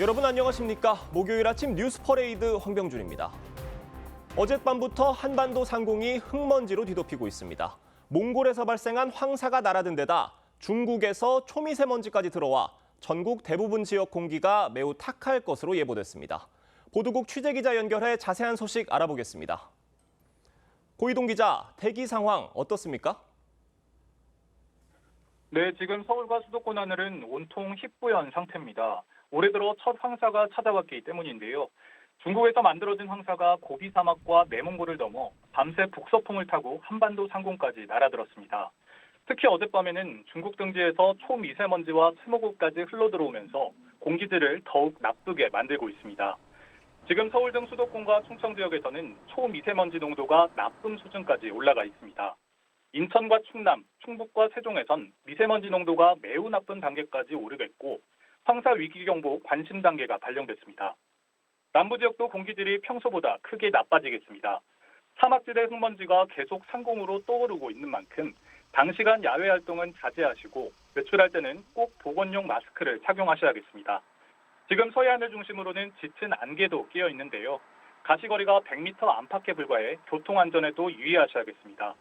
여러분 안녕하십니까? 목요일 아침 뉴스 퍼레이드 황병준입니다. 어젯밤부터 한반도 상공이 흙먼지로 뒤덮이고 있습니다. 몽골에서 발생한 황사가 날아든 데다 중국에서 초미세먼지까지 들어와 전국 대부분 지역 공기가 매우 탁할 것으로 예보됐습니다. 보도국 취재기자 연결해 자세한 소식 알아보겠습니다. 고이동 기자, 대기 상황 어떻습니까? 네, 지금 서울과 수도권 하늘은 온통 희뿌연 상태입니다. 올해 들어 첫 황사가 찾아왔기 때문인데요. 중국에서 만들어진 황사가 고비 사막과 내몽골을 넘어 밤새 북서풍을 타고 한반도 상공까지 날아들었습니다. 특히 어젯밤에는 중국 등지에서 초미세먼지와 스모그까지 흘러들어오면서 공기질을 더욱 나쁘게 만들고 있습니다. 지금 서울 등 수도권과 충청 지역에서는 초미세먼지 농도가 나쁨 수준까지 올라가 있습니다. 인천과 충남, 충북과 세종에선 미세먼지 농도가 매우 나쁜 단계까지 오르겠고 황사 위기경보 관심 단계가 발령됐습니다. 남부 지역도 공기질이 평소보다 크게 나빠지겠습니다. 사막지대 흙먼지가 계속 상공으로 떠오르고 있는 만큼 장시간 야외 활동은 자제하시고 외출할 때는 꼭 보건용 마스크를 착용하셔야겠습니다. 지금 서해안을 중심으로는 짙은 안개도 끼어 있는데요. 가시거리가 100m 안팎에 불과해 교통안전에도 유의하셔야겠습니다.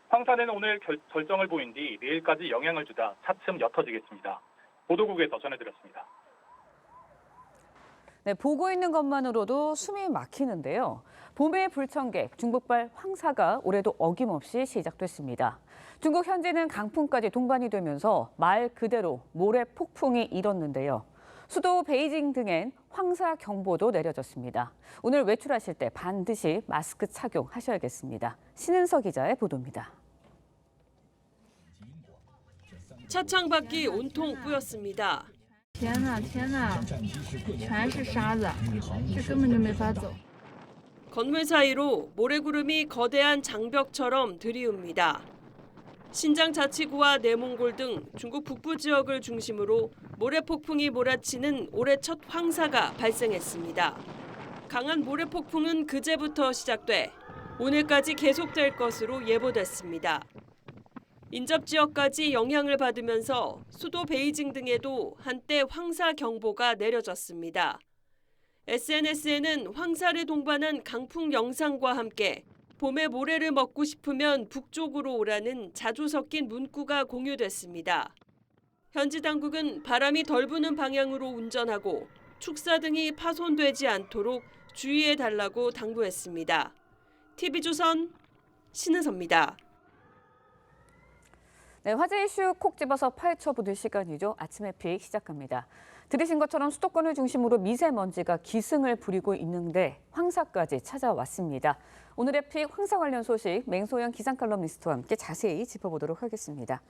황사는 오늘 결정을 보인 뒤 내일까지 영향을 주다 차츰 옅어지겠습니다. 보도국에서 전해드렸습니다. 네, 보고 있는 것만으로도 숨이 막히는데요. 봄의 불청객, 중국발 황사가 올해도 어김없이 시작됐습니다. 중국 현지는 강풍까지 동반이 되면서 말 그대로 모래 폭풍이 일었는데요. 수도 베이징 등엔 황사 경보도 내려졌습니다. 오늘 외출하실 때 반드시 마스크 착용하셔야겠습니다. 신은서 기자의 보도입니다. 차창 밖이 온통 뿌였습니다. 天呐天呐全是沙子这根本就没法走 건물 사이로 모래구름이 거대한 장벽처럼 들이웁니다. 신장 자치구와 내몽골 등 중국 북부 지역을 중심으로 모래폭풍이 몰아치는 올해 첫 황사가 발생했습니다. 강한 모래폭풍은 그제부터 시작돼 오늘까지 계속될 것으로 예보됐습니다. 인접 지역까지 영향을 받으면서 수도 베이징 등에도 한때 황사 경보가 내려졌습니다. SNS에는 황사를 동반한 강풍 영상과 함께 봄에 모래를 먹고 싶으면 북쪽으로 오라는 자주 섞인 문구가 공유됐습니다. 현지 당국은 바람이 덜 부는 방향으로 운전하고 축사 등이 파손되지 않도록 주의해달라고 당부했습니다. TV조선 신은서입니다. 네, 화제 이슈 콕 집어서 파헤쳐보는 시간이죠. 아침의 픽 시작합니다. 들으신 것처럼 수도권을 중심으로 미세먼지가 기승을 부리고 있는데 황사까지 찾아왔습니다. 오늘의 픽 황사 관련 소식 맹소영 기상칼럼니스트와 함께 자세히 짚어보도록 하겠습니다.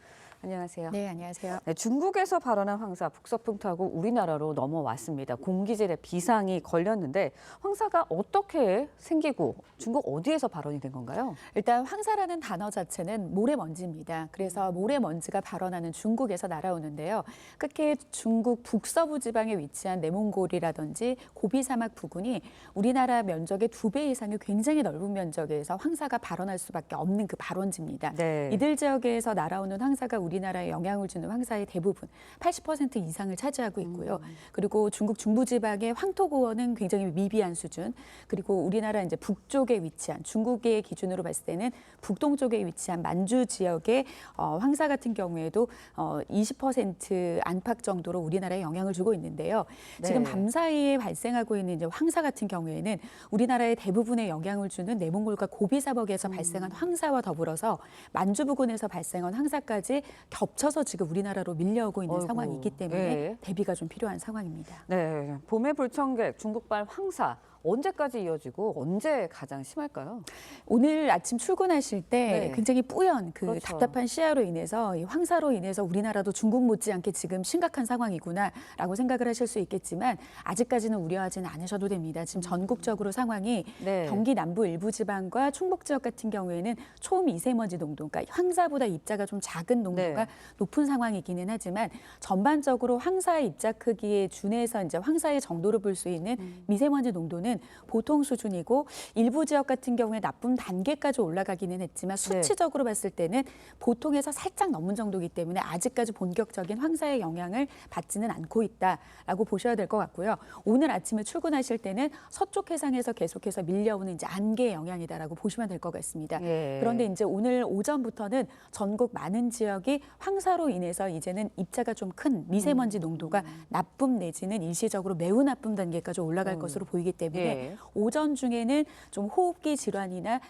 안녕하세요. 네, 안녕하세요. 네, 중국에서 발원한 황사 북서풍 타고 우리나라로 넘어왔습니다. 공기질에 비상이 걸렸는데 황사가 어떻게 생기고 중국 어디에서 발원이 된 건가요? 일단 황사라는 단어 자체는 모래먼지입니다. 그래서 모래먼지가 발원하는 중국에서 날아오는데요. 특히 중국 북서부 지방에 위치한 내몽골이라든지 고비 사막 부근이 우리나라 면적의 2배 이상의 굉장히 넓은 면적에서 황사가 발원할 수밖에 없는 그 발원지입니다. 네. 이들 지역에서 날아오는 황사가 우리나라에 영향을 주는 황사의 대부분 80% 이상을 차지하고 있고요. 그리고 중국 중부지방의 황토고원은 굉장히 미비한 수준. 그리고 우리나라 이제 북쪽에 위치한 중국의 기준으로 봤을 때는 북동쪽에 위치한 만주 지역의 황사 같은 경우에도 20% 안팎 정도로 우리나라에 영향을 주고 있는데요. 네. 지금 밤사이에 발생하고 있는 이제 황사 같은 경우에는 우리나라의 대부분에 영향을 주는 내몽골과 고비사막에서 발생한 황사와 더불어서 만주 부근에서 발생한 황사까지 겹쳐서 지금 우리나라로 밀려오고 있는 어이구, 상황이기 때문에 네. 대비가 좀 필요한 상황입니다. 네, 봄의 불청객, 중국발 황사. 언제까지 이어지고 언제 가장 심할까요? 오늘 아침 출근하실 때 네. 굉장히 뿌연 그 그렇죠. 답답한 시야로 인해서 이 황사로 인해서 우리나라도 중국 못지않게 지금 심각한 상황이구나라고 생각을 하실 수 있겠지만 아직까지는 우려하지는 않으셔도 됩니다. 지금 전국적으로 상황이 네. 경기 남부 일부 지방과 충북 지역 같은 경우에는 초미세먼지 농도, 그러니까 황사보다 입자가 좀 작은 농도가 네. 높은 상황이기는 하지만 전반적으로 황사의 입자 크기에 준해서 이제 황사의 정도를 볼 수 있는 미세먼지 농도는 정도는 보통 수준이고 일부 지역 같은 경우에 나쁨 단계까지 올라가기는 했지만 수치적으로 봤을 때는 보통에서 살짝 넘은 정도이기 때문에 아직까지 본격적인 황사의 영향을 받지는 않고 있다라고 보셔야 될 것 같고요. 오늘 아침에 출근하실 때는 서쪽 해상에서 계속해서 밀려오는 이제 안개의 영향이다라고 보시면 될 것 같습니다. 예. 그런데 이제 오늘 오전부터는 전국 많은 지역이 황사로 인해서 이제는 입자가 좀 큰 미세먼지 농도가 나쁨 내지는 일시적으로 매우 나쁨 단계까지 올라갈 것으로 보이기 때문에 예. 오전 중에는 좀 호흡기 질환이나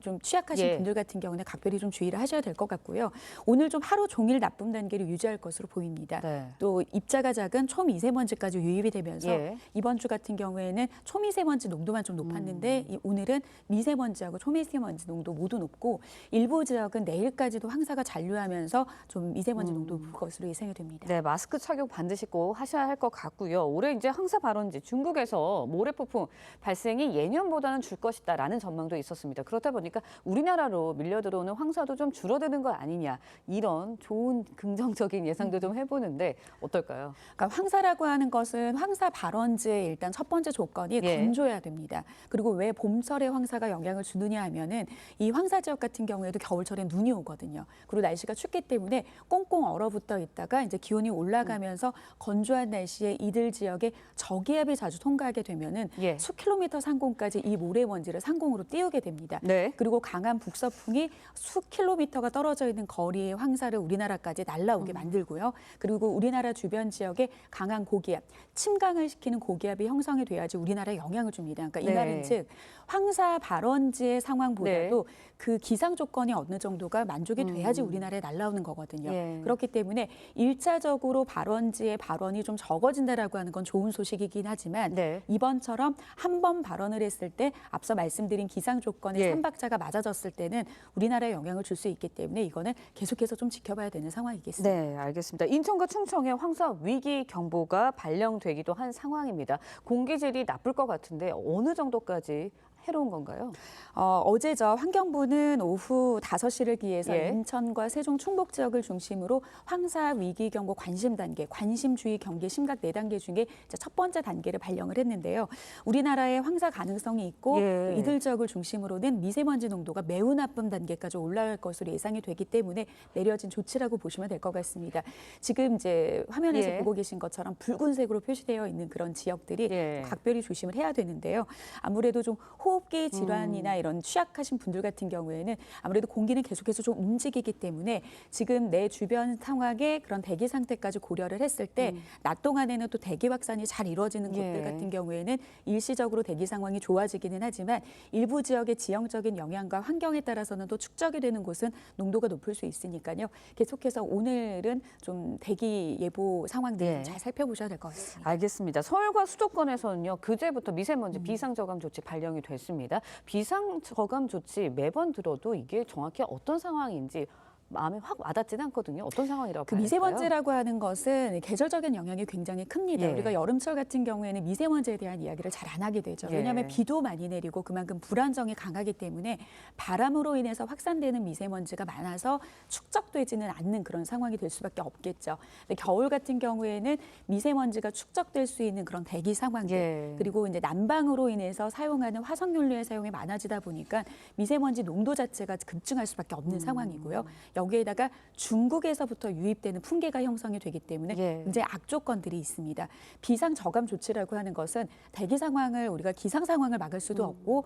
좀 취약하신 예. 분들 같은 경우는 각별히 좀 주의를 하셔야 될 것 같고요. 오늘 좀 하루 종일 나쁨 단계를 유지할 것으로 보입니다. 네. 또 입자가 작은 초미세먼지까지 유입이 되면서 예. 이번 주 같은 경우에는 초미세먼지 농도만 좀 높았는데 오늘은 미세먼지하고 초미세먼지 농도 모두 높고 일부 지역은 내일까지도 황사가 잔류하면서 좀 미세먼지 농도 높을 것으로 예상이 됩니다. 네, 마스크 착용 반드시 꼭 하셔야 할 것 같고요. 올해 이제 황사 발원지 중국에서 모래폭풍 발생이 예년보다는 줄 것이다라는 전망도 있었습니다. 그렇다 보니까 우리나라로 밀려 들어오는 황사도 좀 줄어드는 거 아니냐 이런 좋은 긍정적인 예상도 좀 해보는데 어떨까요? 그러니까 황사라고 하는 것은 황사 발원지의 일단 첫 번째 조건이 예. 건조해야 됩니다. 그리고 왜 봄철에 황사가 영향을 주느냐 하면은 이 황사 지역 같은 경우에도 겨울철에 눈이 오거든요. 그리고 날씨가 춥기 때문에 꽁꽁 얼어붙어 있다가 이제 기온이 올라가면서 건조한 날씨에 이들 지역에 저기압이 자주 통과하게 되면은 예. 수킬로미터 상공까지 이 모래먼지를 상공으로 띄우게 됩니다. 네. 그리고 강한 북서풍이 수킬로미터가 떨어져 있는 거리의 황사를 우리나라까지 날아오게 만들고요. 그리고 우리나라 주변 지역에 강한 고기압, 침강을 시키는 고기압이 형성이 돼야지 우리나라에 영향을 줍니다. 그러니까 이 네. 말은 즉 황사 발원지의 상황보다도 그 기상 조건이 어느 정도가 만족이 돼야지 우리나라에 날아오는 거거든요. 예. 그렇기 때문에 일차적으로 발원지의 발원이 좀 적어진다라고 하는 건 좋은 소식이긴 하지만 네. 이번처럼 한 번 발원을 했을 때 앞서 말씀드린 기상 조건의 예. 삼박자가 맞아졌을 때는 우리나라에 영향을 줄 수 있기 때문에 이거는 계속해서 좀 지켜봐야 되는 상황이겠습니다. 네, 알겠습니다. 인천과 충청에 황사 위기 경보가 발령되기도 한 상황입니다. 공기질이 나쁠 것 같은데 어느 정도까지 해로운 건가요? 어제죠. 환경부는 오후 5시를 기해서 예. 인천과 세종 충북 지역을 중심으로 황사 위기 경보 관심 단계, 관심 주의 경계 심각 4단계 중에 이제 첫 번째 단계를 발령을 했는데요. 우리나라에 황사 가능성이 있고 예. 이들 지역을 중심으로는 미세먼지 농도가 매우 나쁨 단계까지 올라갈 것으로 예상이 되기 때문에 내려진 조치라고 보시면 될 것 같습니다. 지금 이제 화면에서 예. 보고 계신 것처럼 붉은색으로 표시되어 있는 그런 지역들이 예. 각별히 조심을 해야 되는데요. 아무래도 좀 호흡기 질환이나 이런 취약하신 분들 같은 경우에는 아무래도 공기는 계속해서 좀 움직이기 때문에 지금 내 주변 상황의 그런 대기 상태까지 고려를 했을 때 낮 동안에는 또 대기 확산이 잘 이루어지는 예. 곳들 같은 경우에는 일시적으로 대기 상황이 좋아지기는 하지만 일부 지역의 지형적인 영향과 환경에 따라서는 또 축적이 되는 곳은 농도가 높을 수 있으니까요. 계속해서 오늘은 좀 대기 예보 상황들 예. 잘 살펴보셔야 될 것 같습니다. 알겠습니다. 서울과 수도권에서는요, 그제부터 미세먼지 비상저감 조치 발령이 됐습니다. 비상저감 조치 매번 들어도 이게 정확히 어떤 상황인지 마음에 확 와닿지는 않거든요. 어떤 상황이라고 그 봐야 될까요? 미세먼지라고 하는 것은 계절적인 영향이 굉장히 큽니다. 예. 우리가 여름철 같은 경우에는 미세먼지에 대한 이야기를 잘 안 하게 되죠. 예. 왜냐하면 비도 많이 내리고 그만큼 불안정이 강하기 때문에 바람으로 인해서 확산되는 미세먼지가 많아서 축적되지는 않는 그런 상황이 될 수밖에 없겠죠. 근데 겨울 같은 경우에는 미세먼지가 축적될 수 있는 그런 대기 상황들 예. 그리고 이제 난방으로 인해서 사용하는 화석연료의 사용이 많아지다 보니까 미세먼지 농도 자체가 급증할 수밖에 없는 상황이고요. 여기에다가 중국에서부터 유입되는 풍계가 형성이 되기 때문에 예. 굉장히 악조건들이 있습니다. 비상 저감 조치라고 하는 것은 대기 상황을 우리가 기상 상황을 막을 수도 없고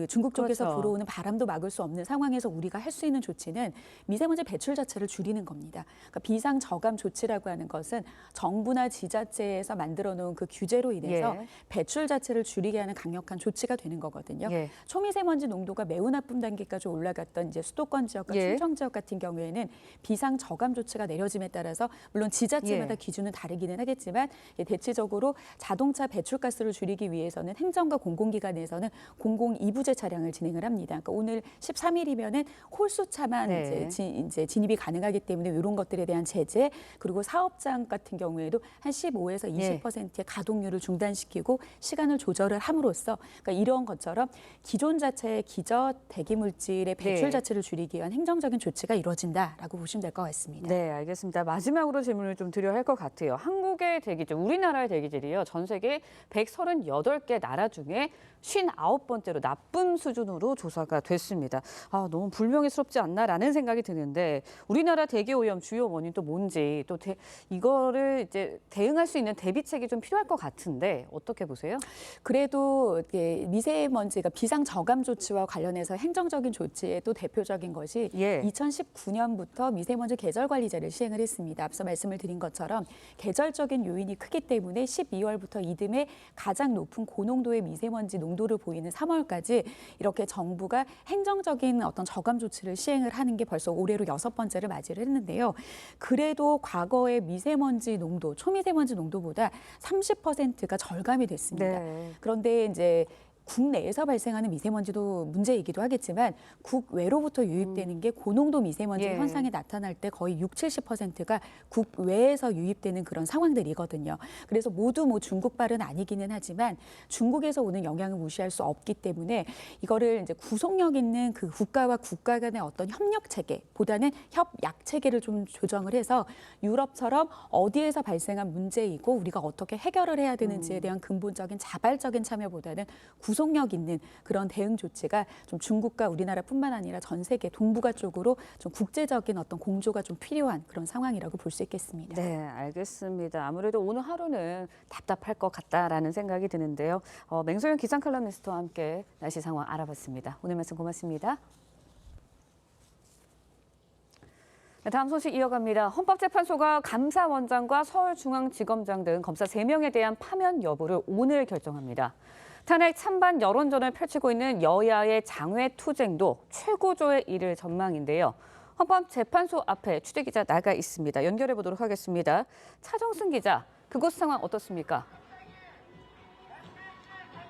중국 쪽에서 그렇죠. 불어오는 바람도 막을 수 없는 상황에서 우리가 할 수 있는 조치는 미세먼지 배출 자체를 줄이는 겁니다. 그러니까 비상 저감 조치라고 하는 것은 정부나 지자체에서 만들어 놓은 그 규제로 인해서 예. 배출 자체를 줄이게 하는 강력한 조치가 되는 거거든요. 예. 초미세먼지 농도가 매우 나쁨 단계까지 올라갔던 이제 수도권 지역과 예. 충청 지역 같은 경우에는 비상 저감 조치가 내려짐에 따라서 물론 지자체마다 예. 기준은 다르기는 하겠지만 대체적으로 자동차 배출가스를 줄이기 위해서는 행정과 공공기관에서는 공공 2부제 차량을 진행을 합니다. 그러니까 오늘 13일이면은 홀수차만 네. 이제 진입이 가능하기 때문에 이런 것들에 대한 제재 그리고 사업장 같은 경우에도 한 15에서 20%의 가동률을 중단시키고 시간을 조절을 함으로써 그러니까 이런 것처럼 기존 자체의 기저 대기물질의 배출 네. 자체를 줄이기 위한 행정적인 조치가 조치가 이루어진다라고 보시면 될 것 같습니다. 네, 알겠습니다. 마지막으로 질문을 좀 드려야 할 것 같아요. 한국의 대기질, 우리나라의 대기질이요. 전 세계 138개 나라 중에 59번째로 나쁨 수준으로 조사가 됐습니다. 너무 불명예스럽지 않나라는 생각이 드는데 우리나라 대기 오염 주요 원인 또 뭔지 또 이거를 이제 대응할 수 있는 대비책이 좀 필요할 것 같은데 어떻게 보세요? 그래도 이게 미세먼지가 비상 저감 조치와 관련해서 행정적인 조치의 또 대표적인 것이 2019년부터 미세먼지 계절 관리제를 시행을 했습니다. 앞서 말씀을 드린 것처럼 계절적인 요인이 크기 때문에 12월부터 이듬해 가장 높은 고농도의 미세먼지 농도를 보이는 3월까지 이렇게 정부가 행정적인 어떤 저감 조치를 시행을 하는 게 벌써 올해로 6번째를 맞이를 했는데요. 그래도 과거의 미세먼지 농도, 초미세먼지 농도보다 30%가 절감이 됐습니다. 네. 그런데 이제 국내에서 발생하는 미세먼지도 문제이기도 하겠지만 국외로부터 유입되는 게 고농도 미세먼지 현상이 나타날 때 거의 60~70%가 국외에서 유입되는 그런 상황들이거든요. 그래서 모두 중국발은 아니기는 하지만 중국에서 오는 영향을 무시할 수 없기 때문에 이거를 이제 구속력 있는 그 국가와 국가 간의 어떤 협력 체계보다는 협약 체계를 좀 조정을 해서 유럽처럼 어디에서 발생한 문제이고 우리가 어떻게 해결을 해야 되는지에 대한 근본적인 자발적인 참여보다는 구속력 있는 그런 대응 조치가 좀 중국과 우리나라뿐만 아니라 전 세계 동북아 쪽으로 좀 국제적인 어떤 공조가 좀 필요한 그런 상황이라고 볼 수 있겠습니다. 네, 알겠습니다. 아무래도 오늘 하루는 답답할 것 같다라는 생각이 드는데요. 맹소영 기상 칼럼니스트와 함께 날씨 상황 알아봤습니다. 오늘 말씀 고맙습니다. 네, 다음 소식 이어갑니다. 헌법재판소가 감사원장과 서울중앙지검장 등 검사 3명에 대한 파면 여부를 오늘 결정합니다. 탄핵 찬반 여론전을 펼치고 있는 여야의 장외 투쟁도 최고조에 이를 전망인데요. 헌법재판소 앞에 취재기자 나가 있습니다. 연결해 보도록 하겠습니다. 차정승 기자, 그곳 상황 어떻습니까?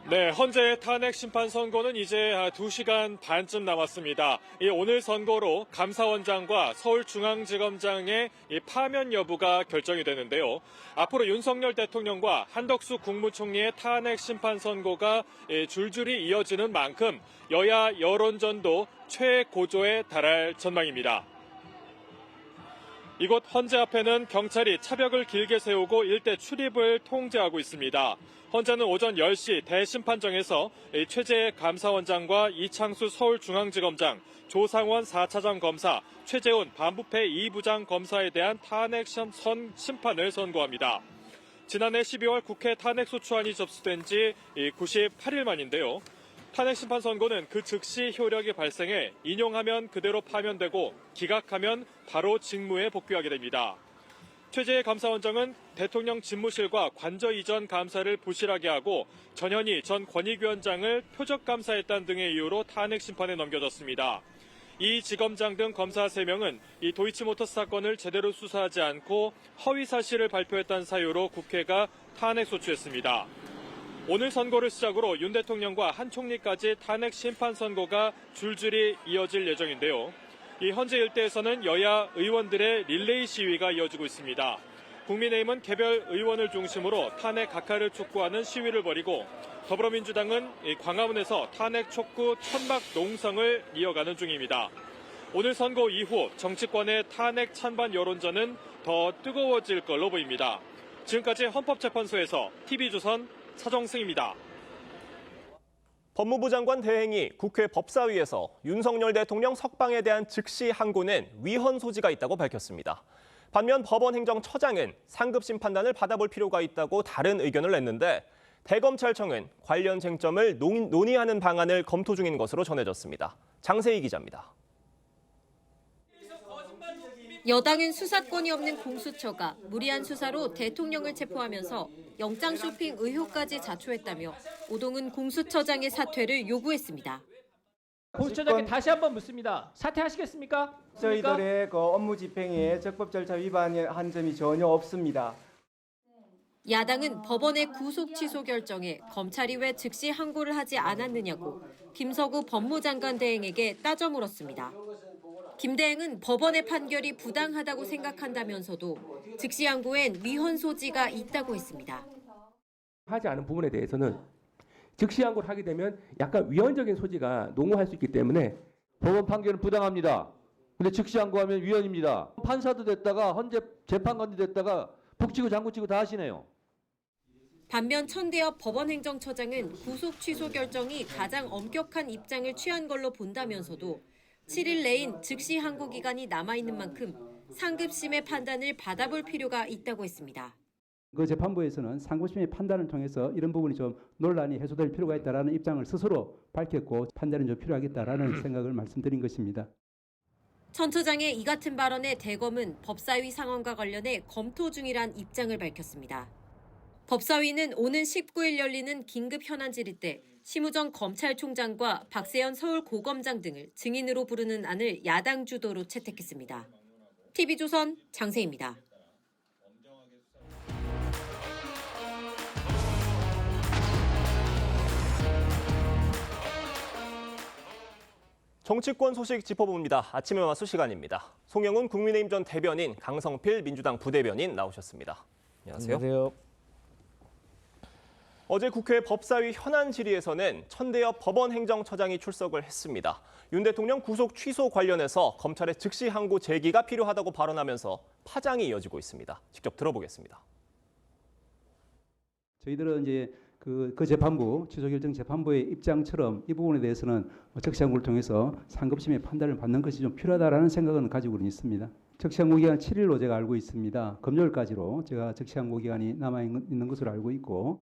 네, 현재 탄핵 심판 선고는 이제 2시간 반쯤 남았습니다. 오늘 선고로 감사원장과 서울중앙지검장의 파면 여부가 결정이 되는데요. 앞으로 윤석열 대통령과 한덕수 국무총리의 탄핵 심판 선고가 줄줄이 이어지는 만큼 여야 여론전도 최고조에 달할 전망입니다. 이곳 헌재 앞에는 경찰이 차벽을 길게 세우고 일대 출입을 통제하고 있습니다. 헌재는 오전 10시 대심판정에서 최재해 감사원장과 이창수 서울중앙지검장, 조상원 4차장 검사, 최재훈 반부패 2부장 검사에 대한 탄핵 심판을 선고합니다. 지난해 12월 국회 탄핵소추안이 접수된 지 98일 만인데요. 탄핵 심판 선고는 그 즉시 효력이 발생해 인용하면 그대로 파면되고 기각하면 바로 직무에 복귀하게 됩니다. 최재해 감사원장은 대통령 집무실과 관저 이전 감사를 부실하게 하고 전현희 전 권익위원장을 표적 감사했다는 등의 이유로 탄핵 심판에 넘겨졌습니다. 이 지검장 등 검사 3명은 이 도이치모터스 사건을 제대로 수사하지 않고 허위 사실을 발표했다는 사유로 국회가 탄핵 소추했습니다. 오늘 선고를 시작으로 윤 대통령과 한 총리까지 탄핵 심판 선고가 줄줄이 이어질 예정인데요. 이 현재 일대에서는 여야 의원들의 릴레이 시위가 이어지고 있습니다. 국민의힘은 개별 의원을 중심으로 탄핵 각하를 촉구하는 시위를 벌이고 더불어민주당은 광화문에서 탄핵 촉구 천막 농성을 이어가는 중입니다. 오늘 선고 이후 정치권의 탄핵 찬반 여론전은 더 뜨거워질 걸로 보입니다. 지금까지 헌법재판소에서 TV조선 차정승입니다. 법무부 장관 대행이 국회 법사위에서 윤석열 대통령 석방에 대한 즉시 항고는 위헌 소지가 있다고 밝혔습니다. 반면 법원 행정처장은 상급심 판단을 받아볼 필요가 있다고 다른 의견을 냈는데 대검찰청은 관련 쟁점을 논의하는 방안을 검토 중인 것으로 전해졌습니다. 장세희 기자입니다. 여당은 수사권이 없는 공수처가 무리한 수사로 대통령을 체포하면서 영장 쇼핑 의혹까지 자초했다며 오동은 공수처장의 사퇴를 요구했습니다. 공수처장께 다시 한번 묻습니다. 사퇴하시겠습니까? 저희들의 업무 집행에 적법 절차 위반한 점이 전혀 없습니다. 야당은 법원의 구속 취소 결정에 검찰이 왜 즉시 항고를 하지 않았느냐고 김서구 법무장관 대행에게 따져 물었습니다. 김 대행은 법원의 판결이 부당하다고 생각한다면서도 즉시 항고엔 위헌 소지가 있다고 했습니다. 하지 않은 부분에 대해서는 즉시 항고를 하게 되면 약간 위헌적인 소지가 농후할 수 있기 때문에 법원 판결은 부당합니다. 근데 즉시 항고하면 위헌입니다. 판사도 됐다가 헌재 재판관도 됐다가 북치고 장구치고 다 하시네요. 반면 천대엽 법원행정처장은 구속 취소 결정이 가장 엄격한 입장을 취한 걸로 본다면서도 7일 내인 즉시 항고 기간이 남아있는 만큼 상급심의 판단을 받아볼 필요가 있다고 했습니다. 그 재판부에서는 상고심의 판단을 통해서 이런 부분이 좀 논란이 해소될 필요가 있다라는 입장을 스스로 밝혔고 판단이 좀 필요하겠다라는 생각을 말씀드린 것입니다. 천 처장의 이 같은 발언에 대검은 법사위 상황과 관련해 검토 중이란 입장을 밝혔습니다. 법사위는 오는 19일 열리는 긴급 현안 질의 때 심우정 검찰총장과 박세현 서울고검장 등을 증인으로 부르는 안을 야당 주도로 채택했습니다. TV조선 장세희입니다. 정치권 소식 짚어봅니다. 아침에 와수 시간입니다. 송영훈 국민의힘 전 대변인, 강성필 민주당 부대변인 나오셨습니다. 안녕하세요. 안녕하세요. 어제 국회 법사위 현안 질의에서는 천대엽 법원행정처장이 출석을 했습니다. 윤 대통령 구속 취소 관련해서 검찰의 즉시 항고 제기가 필요하다고 발언하면서 파장이 이어지고 있습니다. 직접 들어보겠습니다. 저희들은 이제 그 재판부, 취소결정 재판부의 입장처럼 이 부분에 대해서는 적시항고를 통해서 상급심의 판단을 받는 것이 좀 필요하다라는 생각은 가지고는 있습니다. 적시항고 기간 7일로 제가 알고 있습니다. 금요일까지로 제가 적시항고 기간이 남아있는 것으로 알고 있고.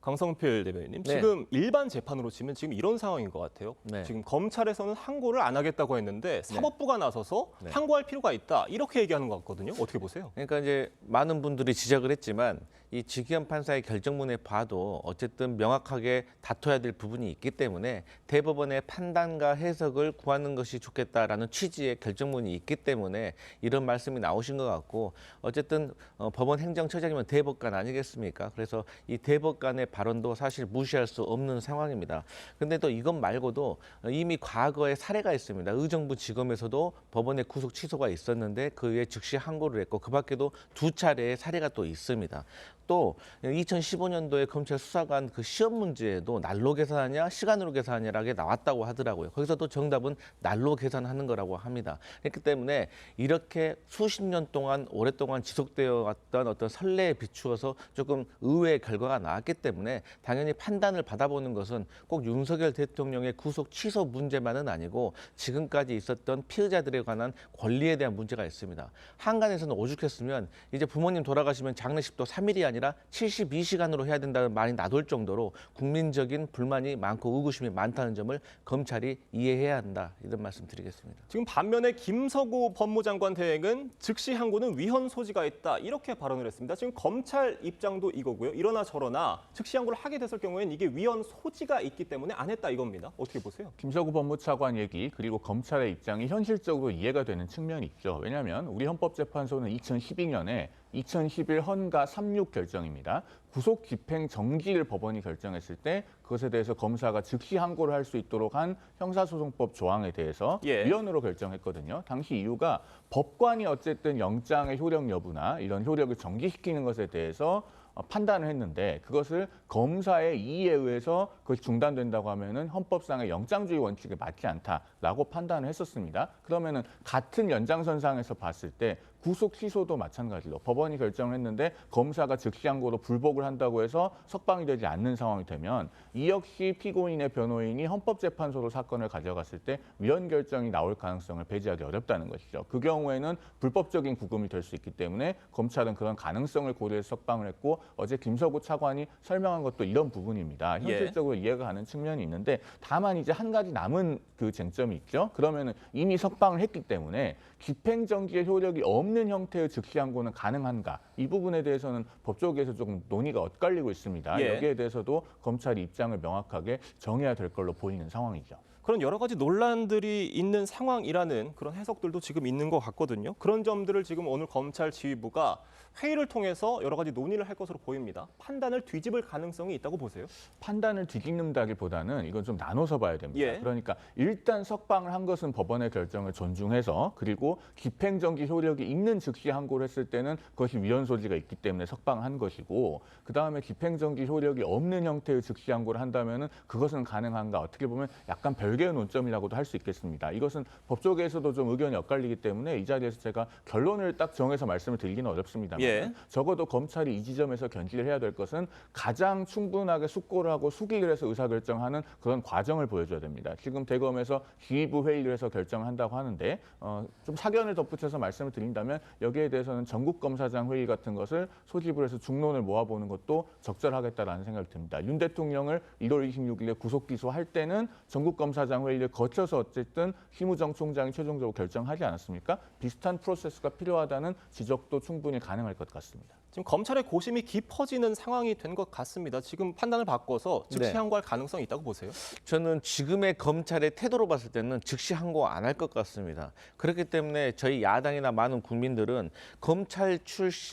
강성필 대변인님, 네. 지금 일반 재판으로 치면 지금 이런 상황인 것 같아요. 네. 지금 검찰에서는 항고를 안 하겠다고 했는데 사법부가 나서서 네. 항고할 필요가 있다 이렇게 얘기하는 것 같거든요. 어떻게 보세요? 그러니까 이제 많은 분들이 지적을 했지만 이 지기현 판사의 결정문에 봐도 어쨌든 명확하게 다퉈야 될 부분이 있기 때문에 대법원의 판단과 해석을 구하는 것이 좋겠다라는 취지의 결정문이 있기 때문에 이런 말씀이 나오신 것 같고 어쨌든 법원 행정처장이면 대법관 아니겠습니까? 그래서 이 대법관의 발언도 사실 무시할 수 없는 상황입니다. 근데 또 이것 말고도 이미 과거에 사례가 있습니다. 의정부 지검에서도 법원의 구속 취소가 있었는데 그 위에 즉시 항고를 했고 그 밖에도 2차례의 사례가 또 있습니다. 또 2015년도에 검찰 수사관 그 시험 문제에도 날로 계산하냐 시간으로 계산하냐라는 게 나왔다고 하더라고요. 거기서도 정답은 날로 계산하는 거라고 합니다. 그렇기 때문에 이렇게 수십 년 동안 오랫동안 지속되어 왔던 어떤 선례에 비추어서 조금 의외의 결과가 나왔기 때문에 당연히 판단을 받아보는 것은 꼭 윤석열 대통령의 구속 취소 문제만은 아니고 지금까지 있었던 피의자들에 관한 권리에 대한 문제가 있습니다. 한간에서는 오죽했으면 이제 부모님 돌아가시면 장례식도 3일이 아니라 72시간으로 해야 된다는 말이 나돌 정도로 국민적인 불만이 많고 의구심이 많다는 점을 검찰이 이해해야 한다. 이런 말씀 드리겠습니다. 지금 반면에 김서구 법무장관 대행은 즉시 항고는 위헌 소지가 있다 이렇게 발언을 했습니다. 지금 검찰 입장도 이거고요. 이러나 저러나 즉시 항고를 하게 됐을 경우에는 이게 위헌 소지가 있기 때문에 안 했다 이겁니다. 어떻게 보세요? 김서구 법무차관 얘기 그리고 검찰의 입장이 현실적으로 이해가 되는 측면이 있죠. 왜냐하면 우리 헌법재판소는 2012년에 2011 헌가 36 결정입니다. 구속 집행 정지를 법원이 결정했을 때 그것에 대해서 검사가 즉시 항고를 할 수 있도록 한 형사소송법 조항에 대해서 위헌으로 결정했거든요. 당시 이유가 법관이 어쨌든 영장의 효력 여부나 이런 효력을 정지시키는 것에 대해서 판단을 했는데 그것을 검사의 이의에 의해서 그것이 중단된다고 하면은 헌법상의 영장주의 원칙에 맞지 않다라고 판단을 했었습니다. 그러면은 같은 연장선상에서 봤을 때 구속 취소도 마찬가지로 법원이 결정을 했는데 검사가 즉시 항고로 불복을 한다고 해서 석방이 되지 않는 상황이 되면 이 역시 피고인의 변호인이 헌법재판소로 사건을 가져갔을 때 위헌 결정이 나올 가능성을 배제하기 어렵다는 것이죠. 그 경우에는 불법적인 구금이 될 수 있기 때문에 검찰은 그런 가능성을 고려해서 석방을 했고 어제 김서구 차관이 설명한 것도 이런 부분입니다. 현실적으로 이해가 가는 측면이 있는데 다만 이제 한 가지 남은 그 쟁점이 있죠. 그러면은 이미 석방을 했기 때문에 집행정지의 효력이 없는 형태의 즉시 항고는 가능한가? 이 부분에 대해서는 법조계에서 조금 논의가 엇갈리고 있습니다. 여기에 대해서도 검찰이 입장을 명확하게 정해야 될 걸로 보이는 상황이죠. 그런 여러 가지 논란들이 있는 상황이라는 그런 해석들도 지금 있는 것 같거든요. 그런 점들을 지금 오늘 검찰 지휘부가 회의를 통해서 여러 가지 논의를 할 것으로 보입니다. 판단을 뒤집을 가능성이 있다고 보세요? 판단을 뒤집는다기보다는 이건 좀 나눠서 봐야 됩니다. 그러니까 일단 석방을 한 것은 법원의 결정을 존중해서 그리고 집행정지 효력이 있는 즉시 항고를 했을 때는 그것이 위헌 소지가 있기 때문에 석방한 것이고 그다음에 집행정지 효력이 없는 형태의 즉시 항고를 한다면은 그것은 가능한가? 어떻게 보면 약간 별개 별개의 논점이라고도 할 수 있겠습니다. 이것은 법조계에서도 좀 의견이 엇갈리기 때문에 이 자리에서 제가 결론을 딱 정해서 말씀을 드리기는 어렵습니다만 예. 적어도 검찰이 이 지점에서 견지를 해야 될 것은 가장 충분하게 숙고를 하고 숙의를 해서 의사결정하는 그런 과정을 보여줘야 됩니다. 지금 대검에서 지휘부 회의를 해서 결정한다고 하는데 좀 사견을 덧붙여서 말씀을 드린다면 여기에 대해서는 전국검사장 회의 같은 것을 소집을 해서 중론을 모아보는 것도 적절하겠다라는 생각이 듭니다. 윤 대통령을 1월 26일에 구속 기소할 때는 전국검사장 회의를 거쳐서 어쨌든 심우정 총장이 최종적으로 결정하지 않았습니까? 비슷한 프로세스가 필요하다는 지적도 충분히 가능할 것 같습니다. 지금 검찰의 고심이 깊어지는 상황이 된 것 같습니다. 지금 판단을 바꿔서 즉시 항고할 가능성이 있다고 보세요? 저는 지금의 검찰의 태도로 봤을 때는 즉시 항고 안 할 것 같습니다. 그렇기 때문에 저희 야당이나 많은 국민들은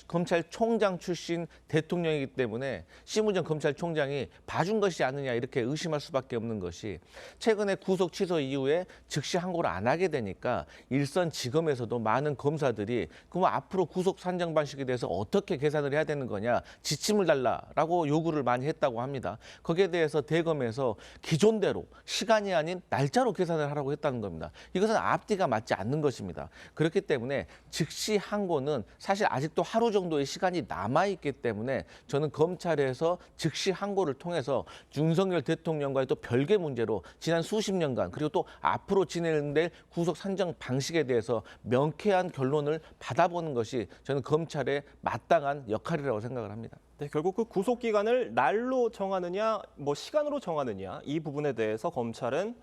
검찰총장 출신 대통령이기 때문에 심우정 검찰총장이 봐준 것이 아니냐 이렇게 의심할 수밖에 없는 것이 최근에 구속 취소 이후에 즉시 항고를 안 하게 되니까 일선지검에서도 많은 검사들이 그럼 앞으로 구속 산정 방식에 대해서 어떻게 계산을 해야 되는 거냐 지침을 달라라고 요구를 많이 했다고 합니다. 거기에 대해서 대검에서 기존대로 시간이 아닌 날짜로 계산을 하라고 했다는 겁니다. 이것은 앞뒤가 맞지 않는 것입니다. 그렇기 때문에 즉시 항고는 사실 아직도 하루 정도의 시간이 남아있기 때문에 저는 검찰에서 즉시 항고를 통해서 윤석열 대통령과의 또 별개 문제로 지난 수십 년간 그리고 또 앞으로 진행될 구속 산정 방식에 대해서 명쾌한 결론을 받아보는 것이 저는 검찰의 마땅한 역할이라고 생각을 합니다. 네, 결국 그 구속 기간을 날로 정하느냐, 시간으로 정하느냐 이 부분에 대해서 검찰은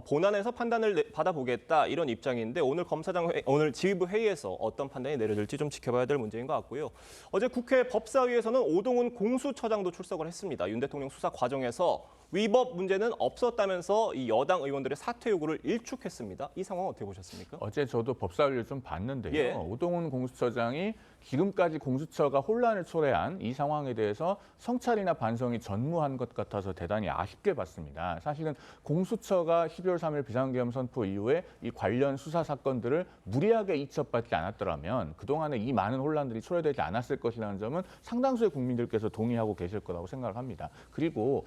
본안에서 판단을 받아보겠다 이런 입장인데 오늘 지휘부 회의에서 어떤 판단이 내려질지 좀 지켜봐야 될 문제인 것 같고요. 어제 국회 법사위에서는 오동훈 공수처장도 출석을 했습니다. 윤 대통령 수사 과정에서 위법 문제는 없었다면서 이 여당 의원들의 사퇴 요구를 일축했습니다. 이 상황 어떻게 보셨습니까? 어제 저도 법사위를 좀 봤는데요. 예. 오동훈 공수처장이 지금까지 공수처가 혼란을 초래한 이 상황에 대해서 성찰이나 반성이 전무한 것 같아서 대단히 아쉽게 봤습니다. 사실은 공수처가 12월 3일 비상계엄 선포 이후에 이 관련 수사 사건들을 무리하게 이첩받지 않았더라면 그동안에 이 많은 혼란들이 초래되지 않았을 것이라는 점은 상당수의 국민들께서 동의하고 계실 거라고 생각을 합니다. 그리고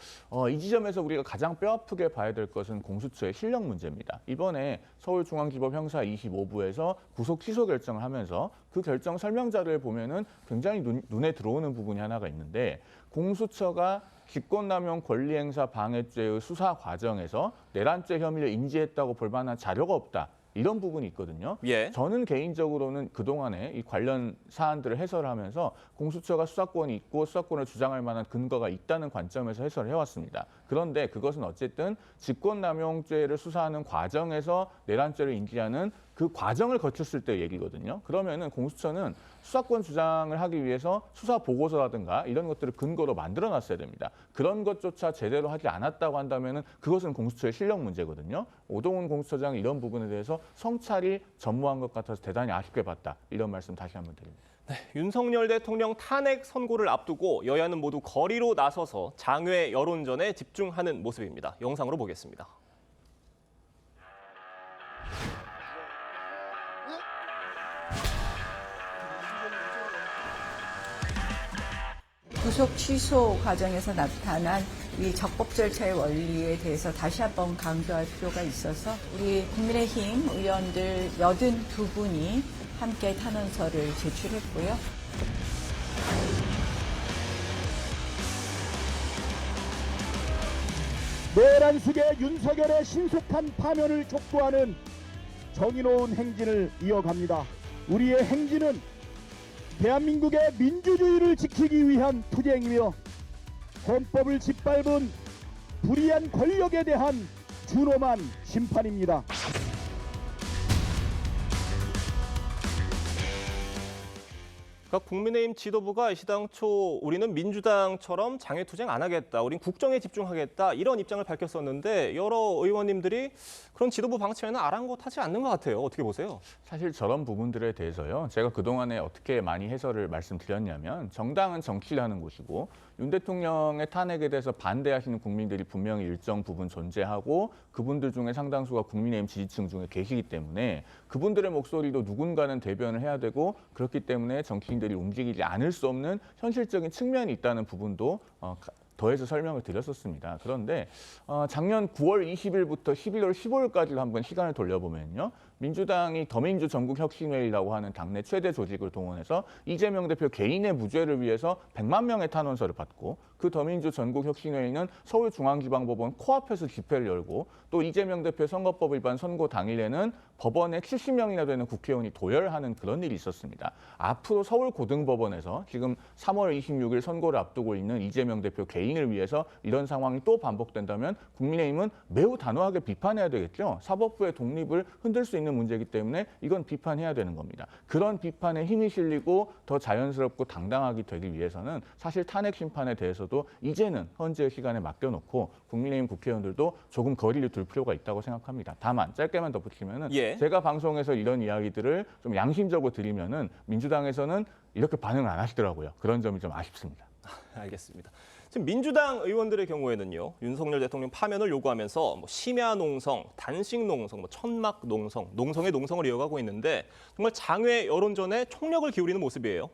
이 지점에서 우리가 가장 뼈아프게 봐야 될 것은 공수처의 실력 문제입니다. 이번에 서울중앙지법 형사 25부에서 구속 취소 결정을 하면서 그 결정 설명자를 보면은 굉장히 눈에 들어오는 부분이 하나가 있는데 공수처가 직권남용 권리행사 방해죄의 수사 과정에서 내란죄 혐의를 인지했다고 볼 만한 자료가 없다. 이런 부분이 있거든요. 예. 저는 개인적으로는 그동안에 이 관련 사안들을 해설하면서 공수처가 수사권이 있고 수사권을 주장할 만한 근거가 있다는 관점에서 해설을 해왔습니다. 그런데 그것은 어쨌든 직권남용죄를 수사하는 과정에서 내란죄를 인지하는 그 과정을 거쳤을 때 얘기거든요. 그러면은 공수처는 수사권 주장을 하기 위해서 수사 보고서라든가 이런 것들을 근거로 만들어놨어야 됩니다. 그런 것조차 제대로 하지 않았다고 한다면은 그것은 공수처의 실력 문제거든요. 오동훈 공수처장이 이런 부분에 대해서 성찰이 전무한 것 같아서 대단히 아쉽게 봤다. 이런 말씀 다시 한번 드립니다. 네, 윤석열 대통령 탄핵 선고를 앞두고 여야는 모두 거리로 나서서 장외 여론전에 집중하는 모습입니다. 영상으로 보겠습니다. 구속 취소 과정에서 나타난 이 적법 절차의 원리에 대해서 다시 한번 강조할 필요가 있어서 우리 국민의힘 의원들 82분이 함께 탄원서를 제출했고요. 내란 속의 윤석열의 신속한 파면을 촉구하는 정의로운 행진을 이어갑니다. 우리의 행진은 대한민국의 민주주의를 지키기 위한 투쟁이며 헌법을 짓밟은 불의한 권력에 대한 준엄한 심판입니다. 그러니까 국민의힘 지도부가 시당초 우리는 민주당처럼 장외투쟁 안 하겠다, 우린 국정에 집중하겠다 이런 입장을 밝혔었는데 여러 의원님들이 그런 지도부 방침에는 아랑곳하지 않는 것 같아요. 어떻게 보세요? 사실 저런 부분들에 대해서요. 제가 그동안에 어떻게 많이 해설을 말씀드렸냐면 정당은 정치를 하는 곳이고 윤 대통령의 탄핵에 대해서 반대하시는 국민들이 분명히 일정 부분 존재하고 그분들 중에 상당수가 국민의힘 지지층 중에 계시기 때문에 그분들의 목소리도 누군가는 대변을 해야 되고 그렇기 때문에 정치인들이 움직이지 않을 수 없는 현실적인 측면이 있다는 부분도 더해서 설명을 드렸었습니다. 그런데 작년 9월 20일부터 11월 15일까지를 한번 시간을 돌려보면요. 민주당이 더민주 전국혁신회의라고 하는 당내 최대 조직을 동원해서 이재명 대표 개인의 무죄를 위해서 100만 명의 탄원서를 받고 그 더민주 전국혁신회의는 서울중앙지방법원 코앞에서 집회를 열고 또 이재명 대표 선거법 위반 선고 당일에는 법원에 70명이나 되는 국회의원이 도열하는 그런 일이 있었습니다. 앞으로 서울고등법원에서 지금 3월 26일 선고를 앞두고 있는 이재명 대표 개인을 위해서 이런 상황이 또 반복된다면 국민의힘은 매우 단호하게 비판해야 되겠죠. 사법부의 독립을 흔들 수 있는 문제이기 때문에 이건 비판해야 되는 겁니다. 그런 비판에 힘이 실리고 더 자연스럽고 당당하게 되기 위해서는 사실 탄핵 심판에 대해서도 이제는 헌재의 시간에 맡겨놓고 국민의힘 국회의원들도 조금 거리를 둘 필요가 있다고 생각합니다. 다만 짧게만 덧붙이면은 제가 방송에서 이런 이야기들을 좀 양심적으로 드리면은 민주당에서는 이렇게 반응을 안 하시더라고요. 그런 점이 좀 아쉽습니다. 알겠습니다. 지금 민주당 의원들의 경우에는요, 윤석열 대통령 파면을 요구하면서 뭐 심야 농성, 단식 농성, 뭐 천막 농성, 농성의 농성을 이어가고 있는데 정말 장외 여론전에 총력을 기울이는 모습이에요.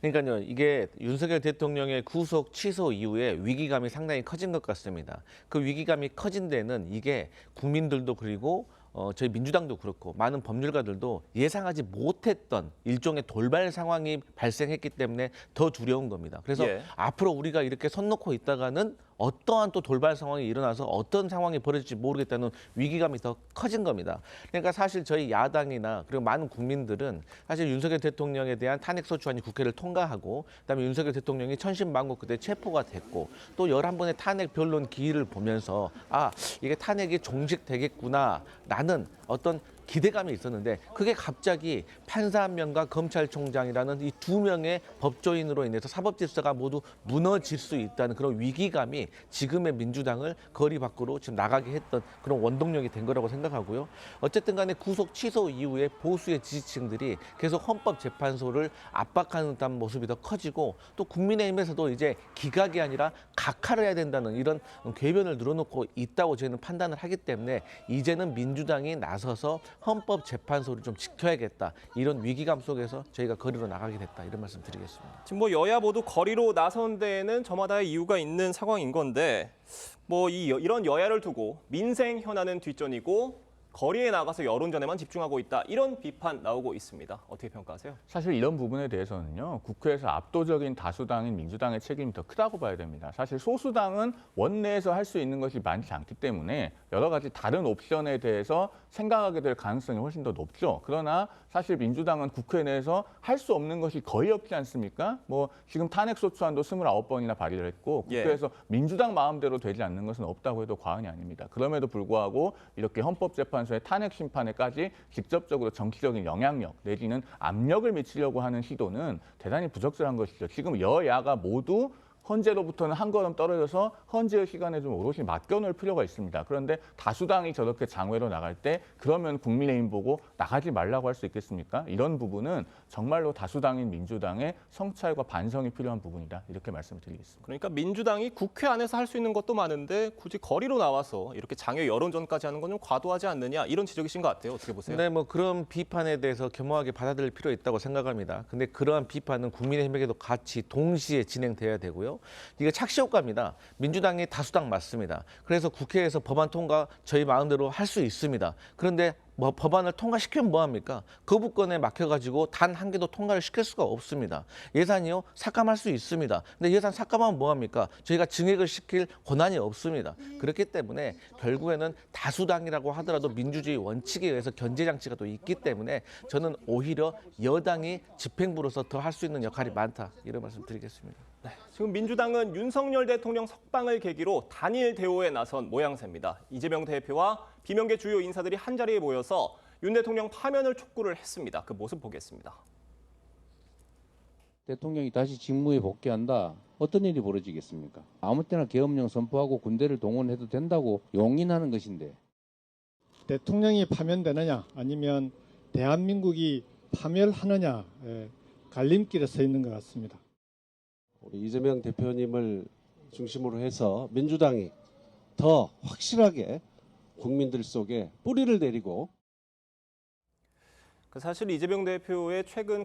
그러니까요, 이게 윤석열 대통령의 구속 취소 이후에 위기감이 상당히 커진 것 같습니다. 그 위기감이 커진 데는 이게 국민들도 그리고 저희 민주당도 그렇고 많은 법률가들도 예상하지 못했던 일종의 돌발 상황이 발생했기 때문에 더 두려운 겁니다. 그래서 앞으로 우리가 이렇게 손 놓고 있다가는 어떠한 또 돌발 상황이 일어나서 어떤 상황이 벌어질지 모르겠다는 위기감이 더 커진 겁니다. 그러니까 사실 저희 야당이나 그리고 많은 국민들은 사실 윤석열 대통령에 대한 탄핵소추안이 국회를 통과하고 그다음에 윤석열 대통령이 천신만고 그때 체포가 됐고 또 11번의 탄핵 변론 기일을 보면서 아, 이게 탄핵이 종식되겠구나라는 어떤 기대감이 있었는데 그게 갑자기 판사 한 명과 검찰총장이라는 이 두 명의 법조인으로 인해서 사법 질서가 모두 무너질 수 있다는 그런 위기감이 지금의 민주당을 거리 밖으로 지금 나가게 했던 그런 원동력이 된 거라고 생각하고요. 어쨌든 간에 구속 취소 이후에 보수의 지지층들이 계속 헌법재판소를 압박하는 모습이 더 커지고 또 국민의힘에서도 이제 기각이 아니라 각하를 해야 된다는 이런 궤변을 늘어놓고 있다고 저희는 판단을 하기 때문에 이제는 민주당이 나서서 헌법재판소를 좀 지켜야겠다. 이런 위기감 속에서 저희가 거리로 나가게 됐다. 이런 말씀 드리겠습니다. 지금 뭐 여야 모두 거리로 나선 데에는 저마다의 이유가 있는 상황인 건데 뭐 이런 여야를 두고 민생 현안은 뒷전이고 거리에 나가서 여론전에만 집중하고 있다. 이런 비판 나오고 있습니다. 어떻게 평가하세요? 사실 이런 부분에 대해서는요. 국회에서 압도적인 다수당인 민주당의 책임이 더 크다고 봐야 됩니다. 사실 소수당은 원내에서 할 수 있는 것이 많지 않기 때문에 여러 가지 다른 옵션에 대해서 생각하게 될 가능성이 훨씬 더 높죠. 그러나 사실 민주당은 국회 내에서 할 수 없는 것이 거의 없지 않습니까? 뭐 지금 탄핵소추안도 29번이나 발의를 했고 국회에서 민주당 마음대로 되지 않는 것은 없다고 해도 과언이 아닙니다. 그럼에도 불구하고 이렇게 헌법재판소의 탄핵 심판에까지 직접적으로 정치적인 영향력 내지는 압력을 미치려고 하는 시도는 대단히 부적절한 것이죠. 지금 여야가 모두 헌재로부터는 한 걸음 떨어져서 헌재의 시간에 좀 오롯이 맡겨놓을 필요가 있습니다. 그런데 다수당이 저렇게 장외로 나갈 때 그러면 국민의힘 보고 나가지 말라고 할 수 있겠습니까? 이런 부분은 정말로 다수당인 민주당의 성찰과 반성이 필요한 부분이다. 이렇게 말씀을 드리겠습니다. 그러니까 민주당이 국회 안에서 할 수 있는 것도 많은데 굳이 거리로 나와서 이렇게 장외 여론전까지 하는 건 좀 과도하지 않느냐 이런 지적이신 것 같아요. 어떻게 보세요? 네, 뭐 그런 비판에 대해서 겸허하게 받아들일 필요 있다고 생각합니다. 근데 그러한 비판은 국민의힘에게도 같이 동시에 진행돼야 되고요. 이게 착시효과입니다. 민주당이 다수당 맞습니다. 그래서 국회에서 법안 통과 저희 마음대로 할 수 있습니다. 그런데 뭐 법안을 통과시키면 뭐합니까? 거부권에 막혀가지고 단 한 개도 통과를 시킬 수가 없습니다. 예산이요? 삭감할 수 있습니다. 근데 예산 삭감하면 뭐합니까? 저희가 증액을 시킬 권한이 없습니다. 그렇기 때문에 결국에는 다수당이라고 하더라도 민주주의 원칙에 의해서 견제장치가 또 있기 때문에 저는 오히려 여당이 집행부로서 더 할 수 있는 역할이 많다. 이런 말씀 드리겠습니다. 네, 지금 민주당은 윤석열 대통령 석방을 계기로 단일 대오에 나선 모양새입니다. 이재명 대표와 비명계 주요 인사들이 한자리에 모여서 윤 대통령 파면을 촉구를 했습니다. 그 모습 보겠습니다. 대통령이 다시 직무에 복귀한다. 어떤 일이 벌어지겠습니까? 아무 때나 계엄령 선포하고 군대를 동원해도 된다고 용인하는 것인데. 대통령이 파면되느냐 아니면 대한민국이 파멸하느냐 갈림길에 서 있는 것 같습니다. 우리 이재명 대표님을 중심으로 해서 민주당이 더 확실하게 국민들 속에 뿌리를 내리고 사실 이재명 대표의 최근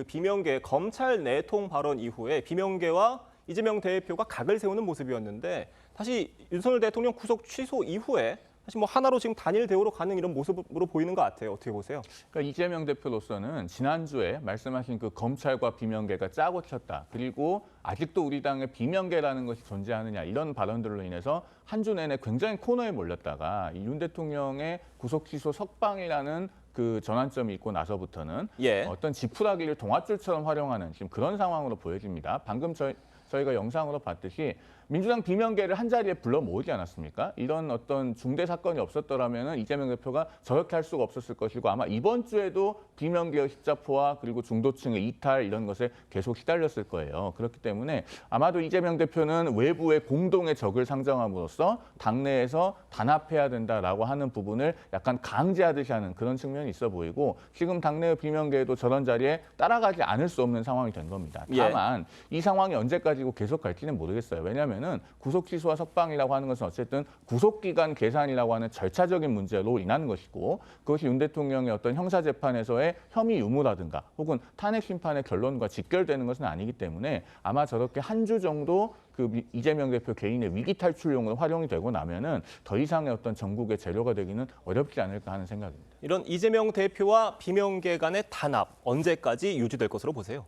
비명계 검찰 내통 발언 이후에 비명계와 이재명 대표가 각을 세우는 모습이었는데 다시 윤석열 대통령 구속 취소 이후에 다시 뭐 하나로 지금 단일 대우로 가는 이런 모습으로 보이는 것 같아요. 어떻게 보세요? 그러니까 이재명 대표로서는 지난주에 말씀하신 그 검찰과 비명계가 짜고 쳤다. 그리고 아직도 우리 당에 비명계라는 것이 존재하느냐 이런 발언들로 인해서 한 주 내내 굉장히 코너에 몰렸다가 윤 대통령의 구속 취소 석방이라는 그 전환점이 있고 나서부터는 어떤 지푸라기를 동아줄처럼 활용하는 지금 그런 상황으로 보여집니다. 방금 저희가 영상으로 봤듯이 민주당 비명계를 한자리에 불러 모으지 않았습니까? 이런 어떤 중대 사건이 없었더라면 이재명 대표가 저렇게 할 수가 없었을 것이고 아마 이번 주에도 비명계의 십자포와 그리고 중도층의 이탈 이런 것에 계속 시달렸을 거예요. 그렇기 때문에 아마도 이재명 대표는 외부의 공동의 적을 상정함으로써 당내에서 단합해야 된다라고 하는 부분을 약간 강제하듯이 하는 그런 측면이 있어 보이고 지금 당내의 비명계에도 저런 자리에 따라가지 않을 수 없는 상황이 된 겁니다. 다만 이 상황이 언제까지고 계속 갈지는 모르겠어요. 왜냐하면 구속 취소와 석방이라고 하는 것은 어쨌든 구속기간 계산이라고 하는 절차적인 문제로 인한 것이고 그것이 윤 대통령의 어떤 형사재판에서의 혐의 유무라든가 혹은 탄핵 심판의 결론과 직결되는 것은 아니기 때문에 아마 저렇게 한 주 정도 그 이재명 대표 개인의 위기 탈출용으로 활용이 되고 나면은 더 이상의 어떤 전국의 재료가 되기는 어렵지 않을까 하는 생각입니다. 이런 이재명 대표와 비명계 간의 단합 언제까지 유지될 것으로 보세요?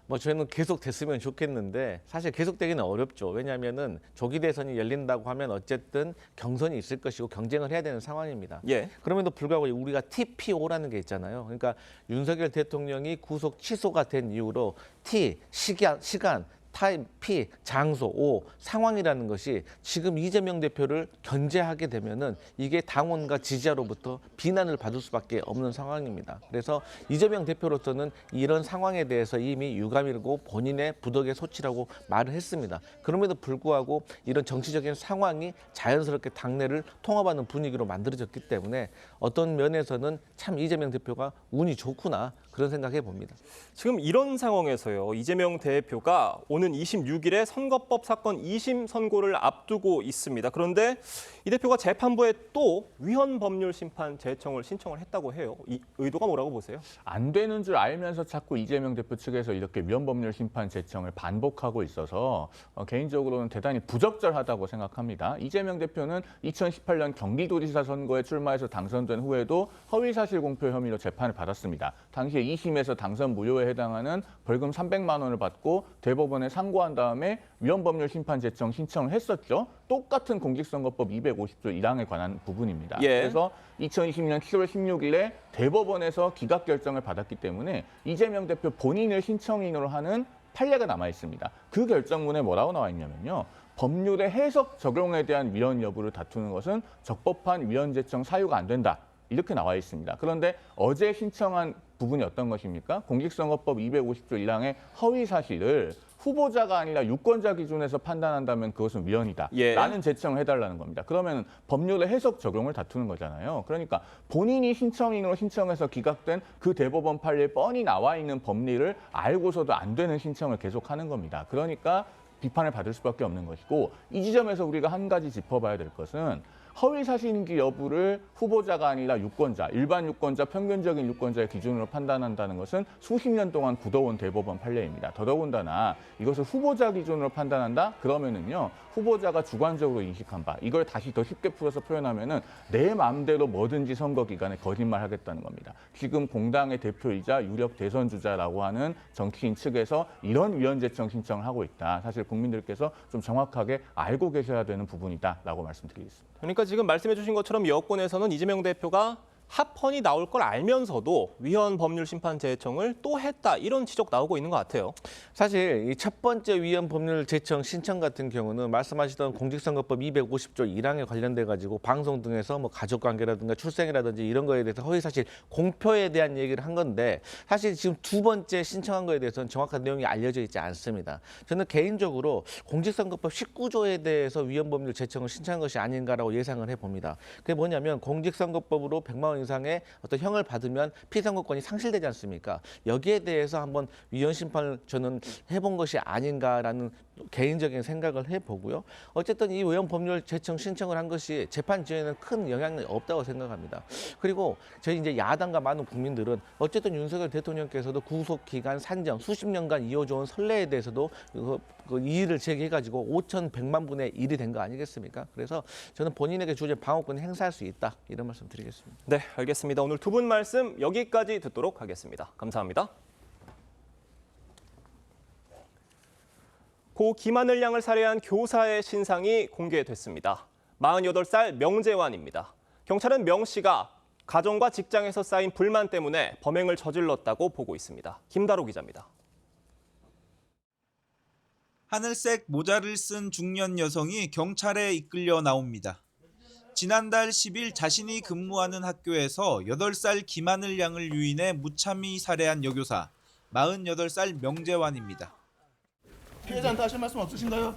뭐 저희는 계속 됐으면 좋겠는데 사실 계속되기는 어렵죠. 왜냐하면은 조기 대선이 열린다고 하면 어쨌든 경선이 있을 것이고 경쟁을 해야 되는 상황입니다. 그럼에도 불구하고 우리가 TPO라는 게 있잖아요. 그러니까 윤석열 대통령이 구속 취소가 된 이후로 T, 시간, 타임, P, 장소, O, 상황이라는 것이 지금 이재명 대표를 견제하게 되면은 이게 당원과 지지자로부터 비난을 받을 수밖에 없는 상황입니다. 그래서 이재명 대표로서는 이런 상황에 대해서 이미 유감이고 본인의 부덕의 소치라고 말을 했습니다. 그럼에도 불구하고 이런 정치적인 상황이 자연스럽게 당내를 통합하는 분위기로 만들어졌기 때문에 어떤 면에서는 참 이재명 대표가 운이 좋구나 그런 생각해 봅니다. 지금 이런 상황에서요. 이재명 대표가 오는 26일에 선거법 사건 2심 선고를 앞두고 있습니다. 그런데 이 대표가 재판부에 또 위헌 법률 심판 제청을 신청을 했다고 해요. 이 의도가 뭐라고 보세요? 안 되는 줄 알면서 자꾸 이재명 대표 측에서 이렇게 위헌 법률 심판 제청을 반복하고 있어서 개인적으로는 대단히 부적절하다고 생각합니다. 이재명 대표는 2018년 경기도지사 선거에 출마해서 당선된 후에도 허위사실 공표 혐의로 재판을 받았습니다. 당시에 2심에서 당선 무효에 해당하는 벌금 300만 원을 받고 대법원에 상고한 다음에 위헌 법률 심판 제청 신청을 했었죠. 똑같은 공직선거법 250조 1항에 관한 부분입니다. 그래서 2020년 7월 16일에 대법원에서 기각 결정을 받았기 때문에 이재명 대표 본인을 신청인으로 하는 판례가 남아 있습니다. 그 결정문에 뭐라고 나와 있냐면요. 법률의 해석 적용에 대한 위헌 여부를 다투는 것은 적법한 위헌 제청 사유가 안 된다. 이렇게 나와 있습니다. 그런데 어제 신청한 부분이 어떤 것입니까? 공직선거법 250조 1항의 허위 사실을 후보자가 아니라 유권자 기준에서 판단한다면 그것은 위헌이다. 라는 제청을 해달라는 겁니다. 그러면 법률의 해석 적용을 다투는 거잖아요. 그러니까 본인이 신청인으로 신청해서 기각된 그 대법원 판례에 뻔히 나와 있는 법리를 알고서도 안 되는 신청을 계속하는 겁니다. 그러니까 비판을 받을 수밖에 없는 것이고 이 지점에서 우리가 한 가지 짚어봐야 될 것은 허위 사실인지 여부를 후보자가 아니라 유권자, 일반 유권자, 평균적인 유권자의 기준으로 판단한다는 것은 수십 년 동안 굳어온 대법원 판례입니다. 더더군다나 이것을 후보자 기준으로 판단한다? 그러면은요, 후보자가 주관적으로 인식한 바, 이걸 다시 더 쉽게 풀어서 표현하면은 내 마음대로 뭐든지 선거 기간에 거짓말하겠다는 겁니다. 지금 공당의 대표이자 유력 대선 주자라고 하는 정치인 측에서 이런 위헌 제청 신청을 하고 있다. 사실 국민들께서 좀 정확하게 알고 계셔야 되는 부분이다라고 말씀드리겠습니다. 그러니까 지금 말씀해 주신 것처럼 여권에서는 이재명 대표가 합헌이 나올 걸 알면서도 위헌 법률 심판 제청을 또 했다 이런 지적 나오고 있는 것 같아요. 사실 이 첫 번째 위헌 법률 제청 신청 같은 경우는 말씀하시던 공직선거법 250조 1항에 관련돼 가지고 방송 등에서 뭐 가족관계라든가 출생이라든지 이런 거에 대해서 허위사실 공표에 대한 얘기를 한 건데 사실 지금 두 번째 신청한 거에 대해서는 정확한 내용이 알려져 있지 않습니다. 저는 개인적으로 공직선거법 19조에 대해서 위헌 법률 제청을 신청한 것이 아닌가라고 예상을 해봅니다. 그게 뭐냐면 공직선거법으로 100만 원 이상의 어떤 형을 받으면 피선거권이 상실되지 않습니까? 여기에 대해서 한번 위헌 심판을 저는 해본 것이 아닌가라는 개인적인 생각을 해보고요. 어쨌든 이 외형 법률 제청 신청을 한 것이 재판 지연에는 큰 영향이 없다고 생각합니다. 그리고 저희 이제 야당과 많은 국민들은 어쨌든 윤석열 대통령께서도 구속 기간 산정 수십 년간 이어져온 선례에 대해서도 그 이의를 제기해가지고 5,100만 분의 1이 된 거 아니겠습니까? 그래서 저는 본인에게 주어진 방어권을 행사할 수 있다 이런 말씀 드리겠습니다. 네, 알겠습니다. 오늘 두 분 말씀 여기까지 듣도록 하겠습니다. 감사합니다. 고 김하늘 양을 살해한 교사의 신상이 공개됐습니다. 48살 명재환입니다. 경찰은 명 씨가 가정과 직장에서 쌓인 불만 때문에 범행을 저질렀다고 보고 있습니다. 김다로 기자입니다. 하늘색 모자를 쓴 중년 여성이 경찰에 이끌려 나옵니다. 지난달 10일 자신이 근무하는 학교에서 8살 김하늘 양을 유인해 무참히 살해한 여교사 48살 명재환입니다. 피해자한테 하실 말씀 없으신가요?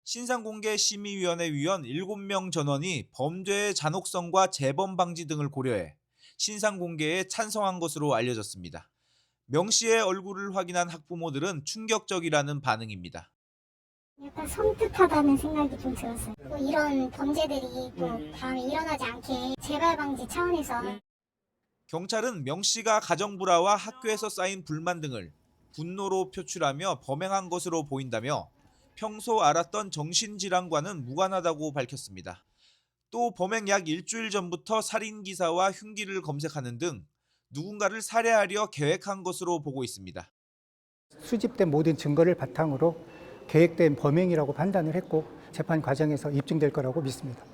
신상공개심의위원회 위원 7명 전원이 범죄의 잔혹성과 재범 방지 등을 고려해 신상공개에 찬성한 것으로 알려졌습니다. 명 씨의 얼굴을 확인한 학부모들은 충격적이라는 반응입니다. 약간 섬뜩하다는 생각이 좀 들었어요. 또 이런 범죄들이 또 다음에 일어나지 않게 재발 방지 차원에서 경찰은 명 씨가 가정 불화와 학교에서 쌓인 불만 등을 분노로 표출하며 범행한 것으로 보인다며 평소 알았던 정신질환과는 무관하다고 밝혔습니다. 또 범행 약 일주일 전부터 살인 기사와 흉기를 검색하는 등 누군가를 살해하려 계획한 것으로 보고 있습니다. 수집된 모든 증거를 바탕으로 계획된 범행이라고 판단을 했고 재판 과정에서 입증될 거라고 믿습니다.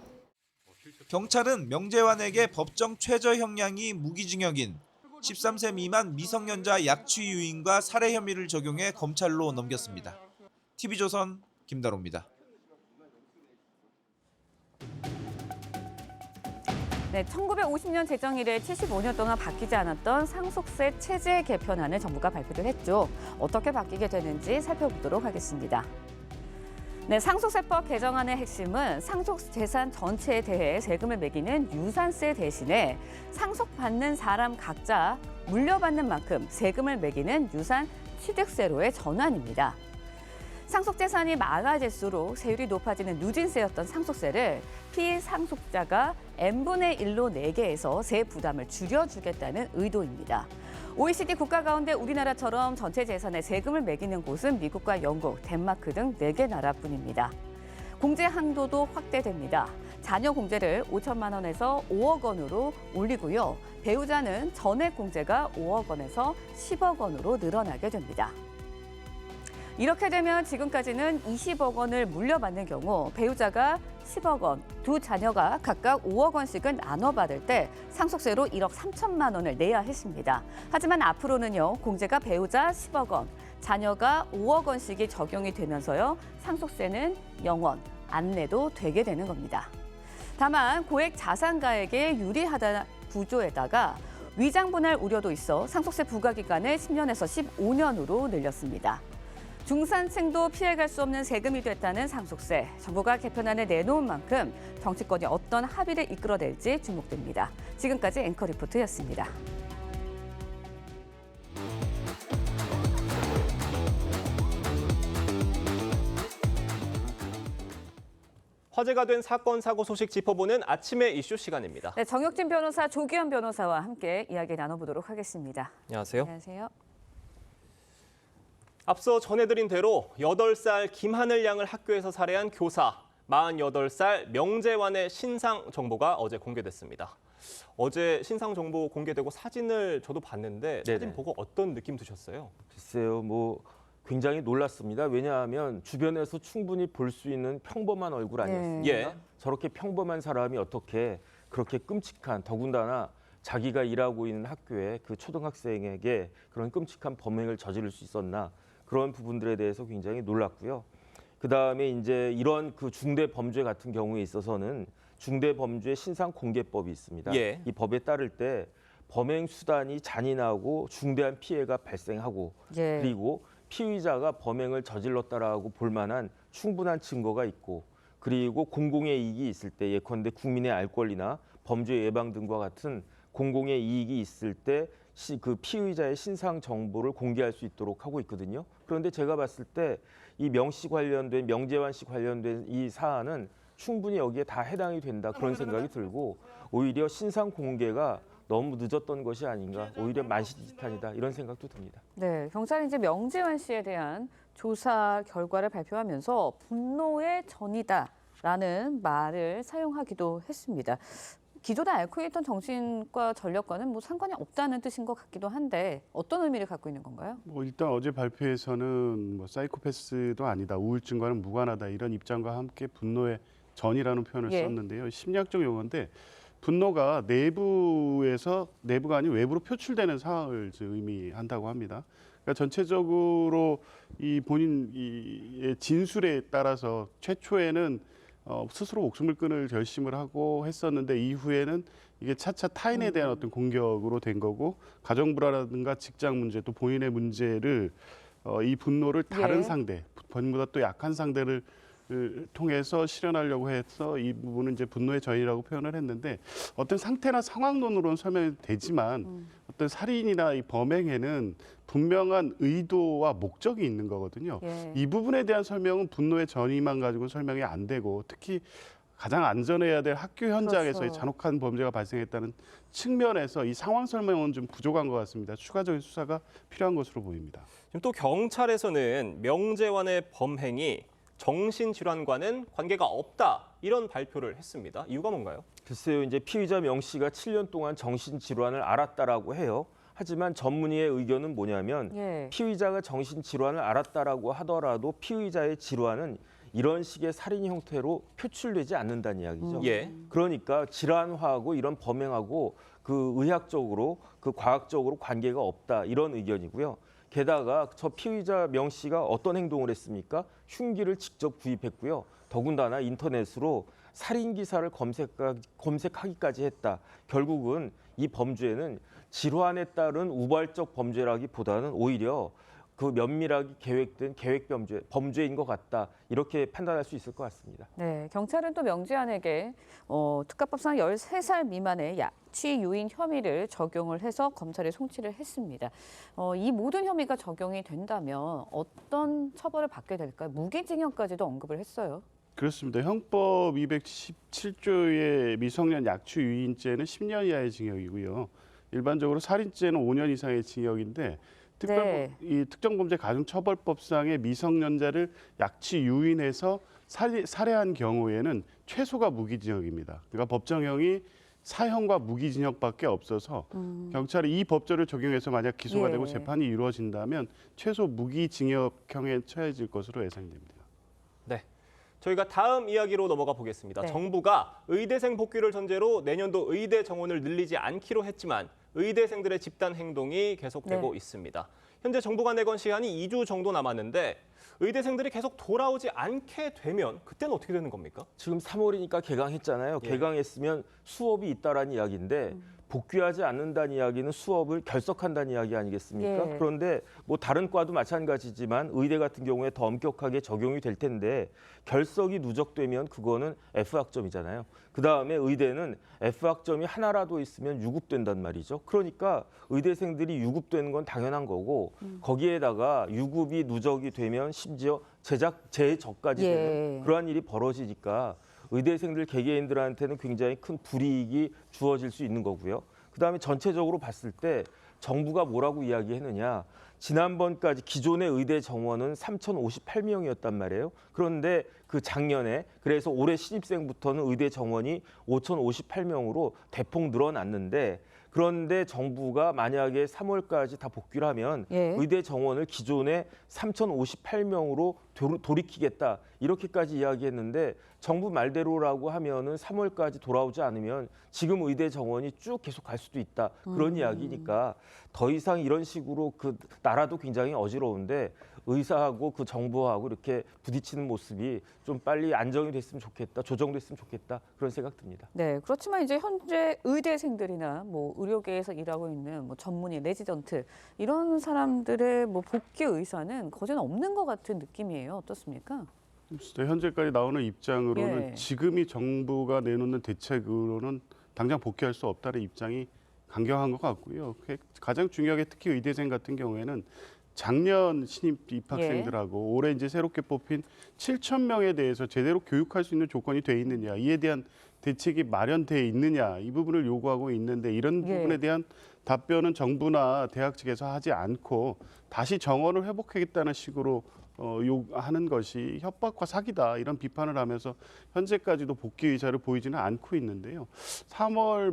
경찰은 명재환에게 법정 최저 형량이 무기징역인 13세 미만 미성년자 약취 유인과 살해 혐의를 적용해 검찰로 넘겼습니다. TV조선 김다로입니다. 네, 1950년 제정 이래 75년 동안 바뀌지 않았던 상속세 체제 개편안을 정부가 발표를 했죠. 어떻게 바뀌게 되는지 살펴보도록 하겠습니다. 네, 상속세법 개정안의 핵심은 상속재산 전체에 대해 세금을 매기는 유산세 대신에 상속받는 사람 각자 물려받는 만큼 세금을 매기는 유산 취득세로의 전환입니다. 상속재산이 많아질수록 세율이 높아지는 누진세였던 상속세를 피상속자가 n분의 1로 내게 해서 세 부담을 줄여주겠다는 의도입니다. OECD 국가 가운데 우리나라처럼 전체 재산에 세금을 매기는 곳은 미국과 영국, 덴마크 등 4개 나라뿐입니다. 공제 한도도 확대됩니다. 자녀 공제를 5천만 원에서 5억 원으로 올리고요. 배우자는 전액 공제가 5억 원에서 10억 원으로 늘어나게 됩니다. 이렇게 되면 지금까지는 20억 원을 물려받는 경우 배우자가 10억 원, 두 자녀가 각각 5억 원씩은 나눠받을 때 상속세로 1억 3천만 원을 내야 했습니다. 하지만 앞으로는요, 공제가 배우자 10억 원, 자녀가 5억 원씩이 적용이 되면서요, 상속세는 0원 안 내도 되게 되는 겁니다. 다만 고액 자산가에게 유리하다는 구조에다가 위장분할 우려도 있어 상속세 부과 기간을 10년에서 15년으로 늘렸습니다. 중산층도 피해갈 수 없는 세금이 됐다는 상속세. 정부가 개편안을 내놓은 만큼 정치권이 어떤 합의를 이끌어낼지 주목됩니다. 지금까지 앵커 리포트였습니다. 화제가 된 사건, 사고 소식 짚어보는 아침의 이슈 시간입니다. 네, 정혁진 변호사, 조기현 변호사와 함께 이야기 나눠보도록 하겠습니다. 안녕하세요. 안녕하세요. 앞서 전해드린 대로 8살 김하늘 양을 학교에서 살해한 교사, 48살 명재환의 신상 정보가 어제 공개됐습니다. 어제 신상 정보 공개되고 사진을 저도 봤는데 사진 네네. 보고 어떤 느낌 드셨어요? 글쎄요, 굉장히 놀랐습니다. 왜냐하면 주변에서 충분히 볼 수 있는 평범한 얼굴 아니었습니까? 예. 저렇게 평범한 사람이 어떻게 그렇게 끔찍한, 더군다나 자기가 일하고 있는 학교에 그 초등학생에게 그런 끔찍한 범행을 저지를 수 있었나, 그런 부분들에 대해서 굉장히 놀랐고요. 그다음에 이제 이런 그 중대 범죄 같은 경우에 있어서는 중대 범죄 신상 공개법이 있습니다. 예. 이 법에 따를 때 범행 수단이 잔인하고 중대한 피해가 발생하고 예. 그리고 피의자가 범행을 저질렀다라고 볼 만한 충분한 증거가 있고, 그리고 공공의 이익이 있을 때, 예컨대 국민의 알 권리나 범죄 예방 등과 같은 공공의 이익이 있을 때 그 피의자의 신상 정보를 공개할 수 있도록 하고 있거든요. 그런데 제가 봤을 때 이 명씨 관련된 명재환 씨 관련된 이 사안은 충분히 여기에 다 해당이 된다 그런 생각이 들고 오히려 신상 공개가 너무 늦었던 것이 아닌가, 오히려 만시지탄이다 이런 생각도 듭니다. 네, 경찰이 이제 명재환 씨에 대한 조사 결과를 발표하면서 분노의 전이다라는 말을 사용하기도 했습니다. 기존에 앓고 있던 정신과 전력과는 뭐 상관이 없다는 뜻인 것 같기도 한데 어떤 의미를 갖고 있는 건가요? 일단 어제 발표에서는 사이코패스도 아니다, 우울증과는 무관하다 이런 입장과 함께 분노의 전이라는 표현을 썼는데요. 심리학적 용어인데 분노가 내부가 아닌 외부로 표출되는 상황을 의미한다고 합니다. 그러니까 전체적으로 이 본인의 진술에 따라서 최초에는 스스로 목숨을 끊을 결심을 하고 했었는데 이후에는 이게 차차 타인에 대한 어떤 공격으로 된 거고 가정 불화라든가 직장 문제 또 본인의 문제를 이 분노를 다른 상대, 본인보다 또 약한 상대를 통해서 실현하려고 해서 이 부분은 이제 분노의 전이라고 표현을 했는데 어떤 상태나 상황론으로는 설명이 되지만 어떤 살인이나 이 범행에는 분명한 의도와 목적이 있는 거거든요. 이 부분에 대한 설명은 분노의 전이만 가지고 설명이 안 되고 특히 가장 안전해야 될 학교 현장에서 이 잔혹한 범죄가 발생했다는 측면에서 이 상황 설명은 좀 부족한 것 같습니다. 추가적인 수사가 필요한 것으로 보입니다. 지금 또 경찰에서는 명재환의 범행이 정신질환과는 관계가 없다 이런 발표를 했습니다. 이유가 뭔가요? 글쎄요, 이제 피의자 명 씨가 7년 동안 정신질환을 앓았다라고 해요. 하지만 전문의의 의견은 뭐냐면 피의자가 정신질환을 앓았다라고 하더라도 피의자의 질환은 이런 식의 살인 형태로 표출되지 않는다는 이야기죠. 그러니까 질환화하고 이런 범행하고 그 의학적으로 그 과학적으로 관계가 없다 이런 의견이고요. 게다가 저 피의자 명 씨가 어떤 행동을 했습니까? 흉기를 직접 구입했고요. 더군다나 인터넷으로 살인 기사를 검색하기까지 했다. 결국은 이 범죄는 질환에 따른 우발적 범죄라기보다는 오히려 그 면밀하게 계획된 계획 범죄인 것 같다. 이렇게 판단할 수 있을 것 같습니다. 네, 경찰은 또 명재환에게 특가법상 13살 미만의 약취 유인 혐의를 적용을 해서 검찰에 송치를 했습니다. 이 모든 혐의가 적용이 된다면 어떤 처벌을 받게 될까요? 무기징역까지도 언급을 했어요. 그렇습니다. 형법 217조의 미성년 약취 유인죄는 10년 이하의 징역이고요. 일반적으로 살인죄는 5년 이상의 징역인데 이 특정범죄 가중처벌법상의 미성년자를 약취 유인해서 살해한 경우에는 최소가 무기징역입니다. 그러니까 법정형이 사형과 무기징역밖에 없어서 경찰이 이 법조를 적용해서 만약 기소가 되고 재판이 이루어진다면 최소 무기징역형에 처해질 것으로 예상됩니다. 네, 저희가 다음 이야기로 넘어가 보겠습니다. 정부가 의대생 복귀를 전제로 내년도 의대 정원을 늘리지 않기로 했지만 의대생들의 집단 행동이 계속되고 있습니다. 현재 정부가 내건 시한이 2주 정도 남았는데 의대생들이 계속 돌아오지 않게 되면 그때는 어떻게 되는 겁니까? 지금 3월이니까 개강했잖아요. 개강했으면 수업이 있다라는 이야기인데 복귀하지 않는다는 이야기는 수업을 결석한다는 이야기 아니겠습니까? 그런데 뭐 다른 과도 마찬가지지만 의대 같은 경우에 더 엄격하게 적용이 될 텐데 결석이 누적되면 그거는 F학점이잖아요. 그다음에 의대는 F학점이 하나라도 있으면 유급된단 말이죠. 그러니까 의대생들이 유급되는 건 당연한 거고 거기에다가 유급이 누적이 되면 심지어 재적까지 되는 그러한 일이 벌어지니까 의대생들 개개인들한테는 굉장히 큰 불이익이 주어질 수 있는 거고요. 그다음에 전체적으로 봤을 때 정부가 뭐라고 이야기했느냐. 지난번까지 기존의 의대 정원은 3,058명이었단 말이에요. 그런데 그 작년에 그래서 올해 신입생부터는 의대 정원이 5,058명으로 대폭 늘어났는데 그런데 정부가 만약에 3월까지 다 복귀를 하면 의대 정원을 기존의 3,058명으로 돌이키겠다 이렇게까지 이야기했는데 정부 말대로라고 하면은 3월까지 돌아오지 않으면 지금 의대 정원이 쭉 계속 갈 수도 있다 그런 이야기니까 더 이상 이런 식으로 그 나라도 굉장히 어지러운데 의사하고 그 정부하고 이렇게 부딪히는 모습이 좀 빨리 안정이 됐으면 좋겠다, 조정됐으면 좋겠다 그런 생각 듭니다. 네, 그렇지만 이제 현재 의대생들이나 뭐 의료계에서 일하고 있는 뭐 전문의, 레지던트 이런 사람들의 뭐 복귀 의사는 거진 없는 것 같은 느낌이에요. 어떻습니까? 현재까지 나오는 입장으로는 지금이 정부가 내놓는 대책으로는 당장 복귀할 수 없다는 입장이 강경한 것 같고요. 가장 중요하게 특히 의대생 같은 경우에는 작년 신입 입학생들하고 올해 이제 새롭게 뽑힌 7,000명에 대해서 제대로 교육할 수 있는 조건이 돼 있느냐, 이에 대한 대책이 마련돼 있느냐, 이 부분을 요구하고 있는데 이런 부분에 대한 답변은 정부나 대학 측에서 하지 않고 다시 정원을 회복하겠다는 식으로 요구하는 것이 협박과 사기다, 이런 비판을 하면서 현재까지도 복귀 의사를 보이지는 않고 있는데요. 3월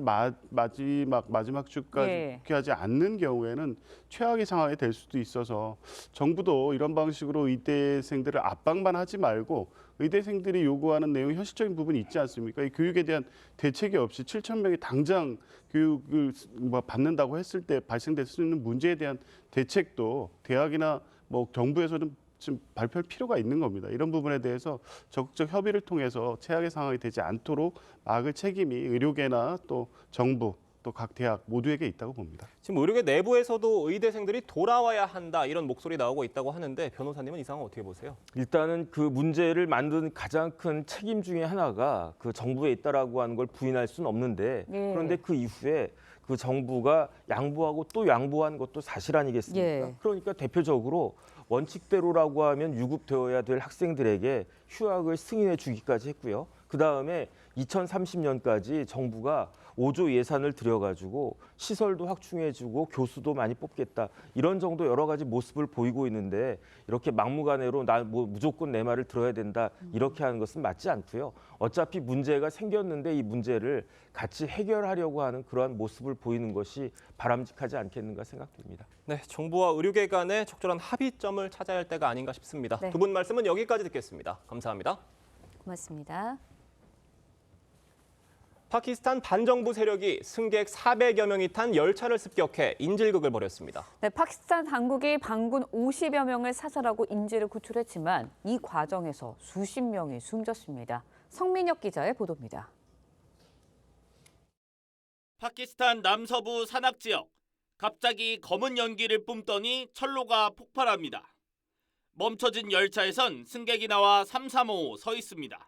마지막 주까지 복귀하지 않는 경우에는 최악의 상황이 될 수도 있어서 정부도 이런 방식으로 의대생들을 압박만 하지 말고 의대생들이 요구하는 내용 현실적인 부분이 있지 않습니까? 이 교육에 대한 대책이 없이 7,000명이 당장 교육을 받는다고 했을 때 발생될 수 있는 문제에 대한 대책도 대학이나 정부에서는 지금 발표할 필요가 있는 겁니다. 이런 부분에 대해서 적극적 협의를 통해서 최악의 상황이 되지 않도록 막을 책임이 의료계나 또 정부 또 각 대학 모두에게 있다고 봅니다. 지금 의료계 내부에서도 의대생들이 돌아와야 한다, 이런 목소리 나오고 있다고 하는데 변호사님은 이 상황 어떻게 보세요? 일단은 그 문제를 만든 가장 큰 책임 중에 하나가 그 정부에 있다라고 하는 걸 부인할 수는 없는데 그런데 그 이후에 그 정부가 양보하고 또 양보한 것도 사실 아니겠습니까? 그러니까 대표적으로 원칙대로라고 하면 유급되어야 될 학생들에게 휴학을 승인해 주기까지 했고요. 그다음에 2030년까지 정부가 5조 예산을 들여가지고 시설도 확충해주고 교수도 많이 뽑겠다, 이런 정도 여러 가지 모습을 보이고 있는데 이렇게 막무가내로 무조건 내 말을 들어야 된다, 이렇게 하는 것은 맞지 않고요. 어차피 문제가 생겼는데 이 문제를 같이 해결하려고 하는 그러한 모습을 보이는 것이 바람직하지 않겠는가 생각됩니다. 네, 정부와 의료계 간의 적절한 합의점을 찾아야 할 때가 아닌가 싶습니다. 두 분 말씀은 여기까지 듣겠습니다. 감사합니다. 고맙습니다. 파키스탄 반정부 세력이 승객 400여 명이 탄 열차를 습격해 인질극을 벌였습니다. 네, 파키스탄 당국이 반군 50여 명을 사살하고 인질을 구출했지만 이 과정에서 수십 명이 숨졌습니다. 성민혁 기자의 보도입니다. 파키스탄 남서부 산악 지역. 갑자기 검은 연기를 뿜더니 철로가 폭발합니다. 멈춰진 열차에선 승객이 나와 335 서 있습니다.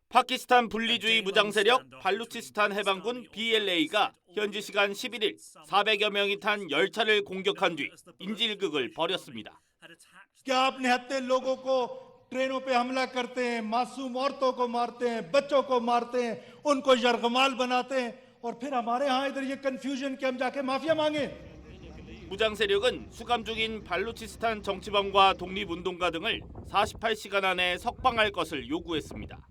파키스탄 분리주의 무장세력 발루치스탄 해방군 BLA가 현지 시간 11일 400여 명이 탄 열차를 공격한 뒤 인질극을 벌였습니다. क्या अपने हत्या लोगों को ट्रेनों पे हमला करते हैं, मासूम औरतों को मारते हैं, बच्चों को मारते हैं, उनको यरगमाल बनाते हैं और फिर हमारे यहाँ इधर ये कंफ्यूजन कि हम जाके माफिया मांगे। 무장 세력은 수감 중인 발루치스탄 정치범과 독립운동가 등을 48시간 안에 석방할 것을 요구했습니다.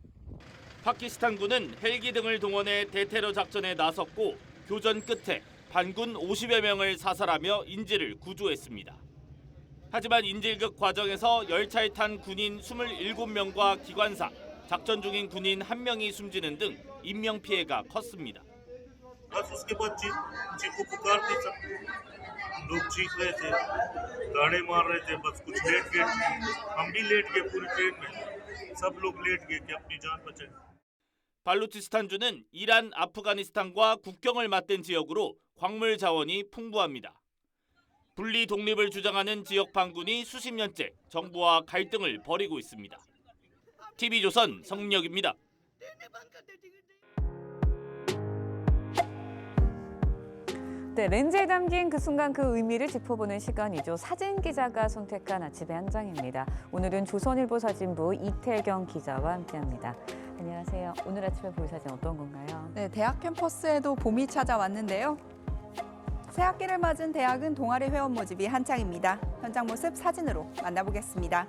파키스탄군은 헬기 등을 동원해 대테러 작전에 나섰고 교전 끝에 반군 50여 명을 사살하며 인질을 구조했습니다. 하지만 인질극 과정에서 열차에 탄 군인 27명과 기관사, 작전 중인 군인 1명이 숨지는 등 인명피해가 컸습니다. लोग चीख रहे थे, गाड़े मार रहे थे, बस कुछ लेट गए, हम भी लेट गए पूरी ट्रेन में, सब लोग लेट गए कि अपनी जान बचाएं। 발루치스탄주는 이란, 아프가니스탄과 국경을 맞댄 지역으로 광물 자원이 풍부합니다. 분리 독립을 주장하는 지역 반군이 수십 년째 정부와 갈등을 벌이고 있습니다. TV조선 성민혁입니다. 네, 렌즈에 담긴 그 순간 그 의미를 짚어보는 시간이죠. 사진 기자가 선택한 아침의 한 장입니다. 오늘은 조선일보 사진부 이태경 기자와 함께합니다. 안녕하세요. 오늘 아침에 볼 사진 어떤 건가요? 네, 대학 캠퍼스에도 봄이 찾아왔는데요. 새 학기를 맞은 대학은 동아리 회원 모집이 한창입니다. 현장 모습 사진으로 만나보겠습니다.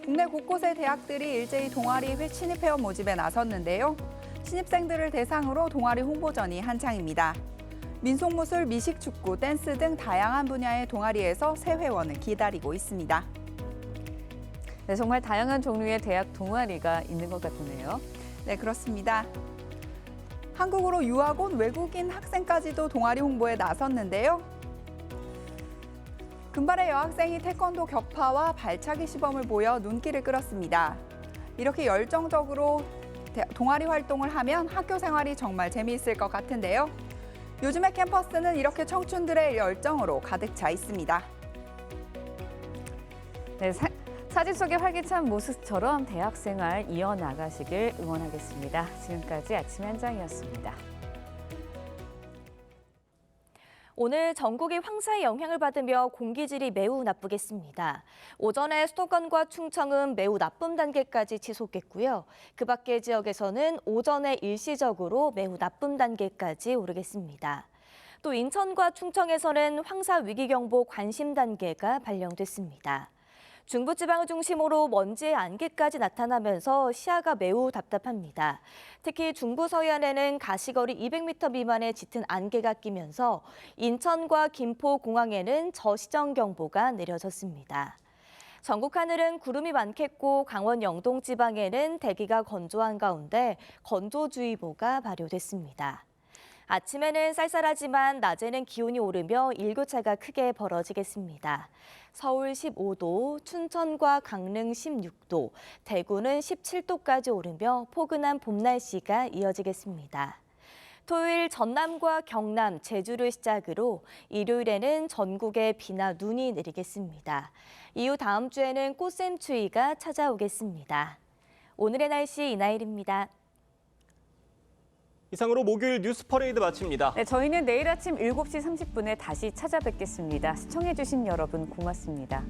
국내 곳곳의 대학들이 일제히 동아리 신입 회원 모집에 나섰는데요. 신입생들을 대상으로 동아리 홍보전이 한창입니다. 민속무술, 미식축구, 댄스 등 다양한 분야의 동아리에서 새 회원을 기다리고 있습니다. 네, 정말 다양한 종류의 대학 동아리가 있는 것 같은데요. 네, 그렇습니다. 한국으로 유학 온 외국인 학생까지도 동아리 홍보에 나섰는데요. 금발의 여학생이 태권도 격파와 발차기 시범을 보여 눈길을 끌었습니다. 이렇게 열정적으로 동아리 활동을 하면 학교 생활이 정말 재미있을 것 같은데요. 요즘의 캠퍼스는 이렇게 청춘들의 열정으로 가득 차 있습니다. 네, 사진 속의 활기찬 모습처럼 대학생활 이어나가시길 응원하겠습니다. 지금까지 아침 현장이었습니다. 오늘 전국이 황사의 영향을 받으며 공기질이 매우 나쁘겠습니다. 오전에 수도권과 충청은 매우 나쁨 단계까지 치솟겠고요. 그 밖의 지역에서는 오전에 일시적으로 매우 나쁨 단계까지 오르겠습니다. 또 인천과 충청에서는 황사 위기경보 관심 단계가 발령됐습니다. 중부지방을 중심으로 먼지의 안개까지 나타나면서 시야가 매우 답답합니다. 특히 중부 서해안에는 가시거리 200m 미만의 짙은 안개가 끼면서 인천과 김포 공항에는 저시정 경보가 내려졌습니다. 전국 하늘은 구름이 많겠고 강원 영동 지방에는 대기가 건조한 가운데 건조주의보가 발효됐습니다. 아침에는 쌀쌀하지만 낮에는 기온이 오르며 일교차가 크게 벌어지겠습니다. 서울 15도, 춘천과 강릉 16도, 대구는 17도까지 오르며 포근한 봄 날씨가 이어지겠습니다. 토요일 전남과 경남, 제주를 시작으로 일요일에는 전국에 비나 눈이 내리겠습니다. 이후 다음 주에는 꽃샘추위가 찾아오겠습니다. 오늘의 날씨 이나일입니다. 이상으로 목요일 뉴스 퍼레이드 마칩니다. 네, 저희는 내일 아침 7시 30분에 다시 찾아뵙겠습니다. 시청해주신 여러분 고맙습니다.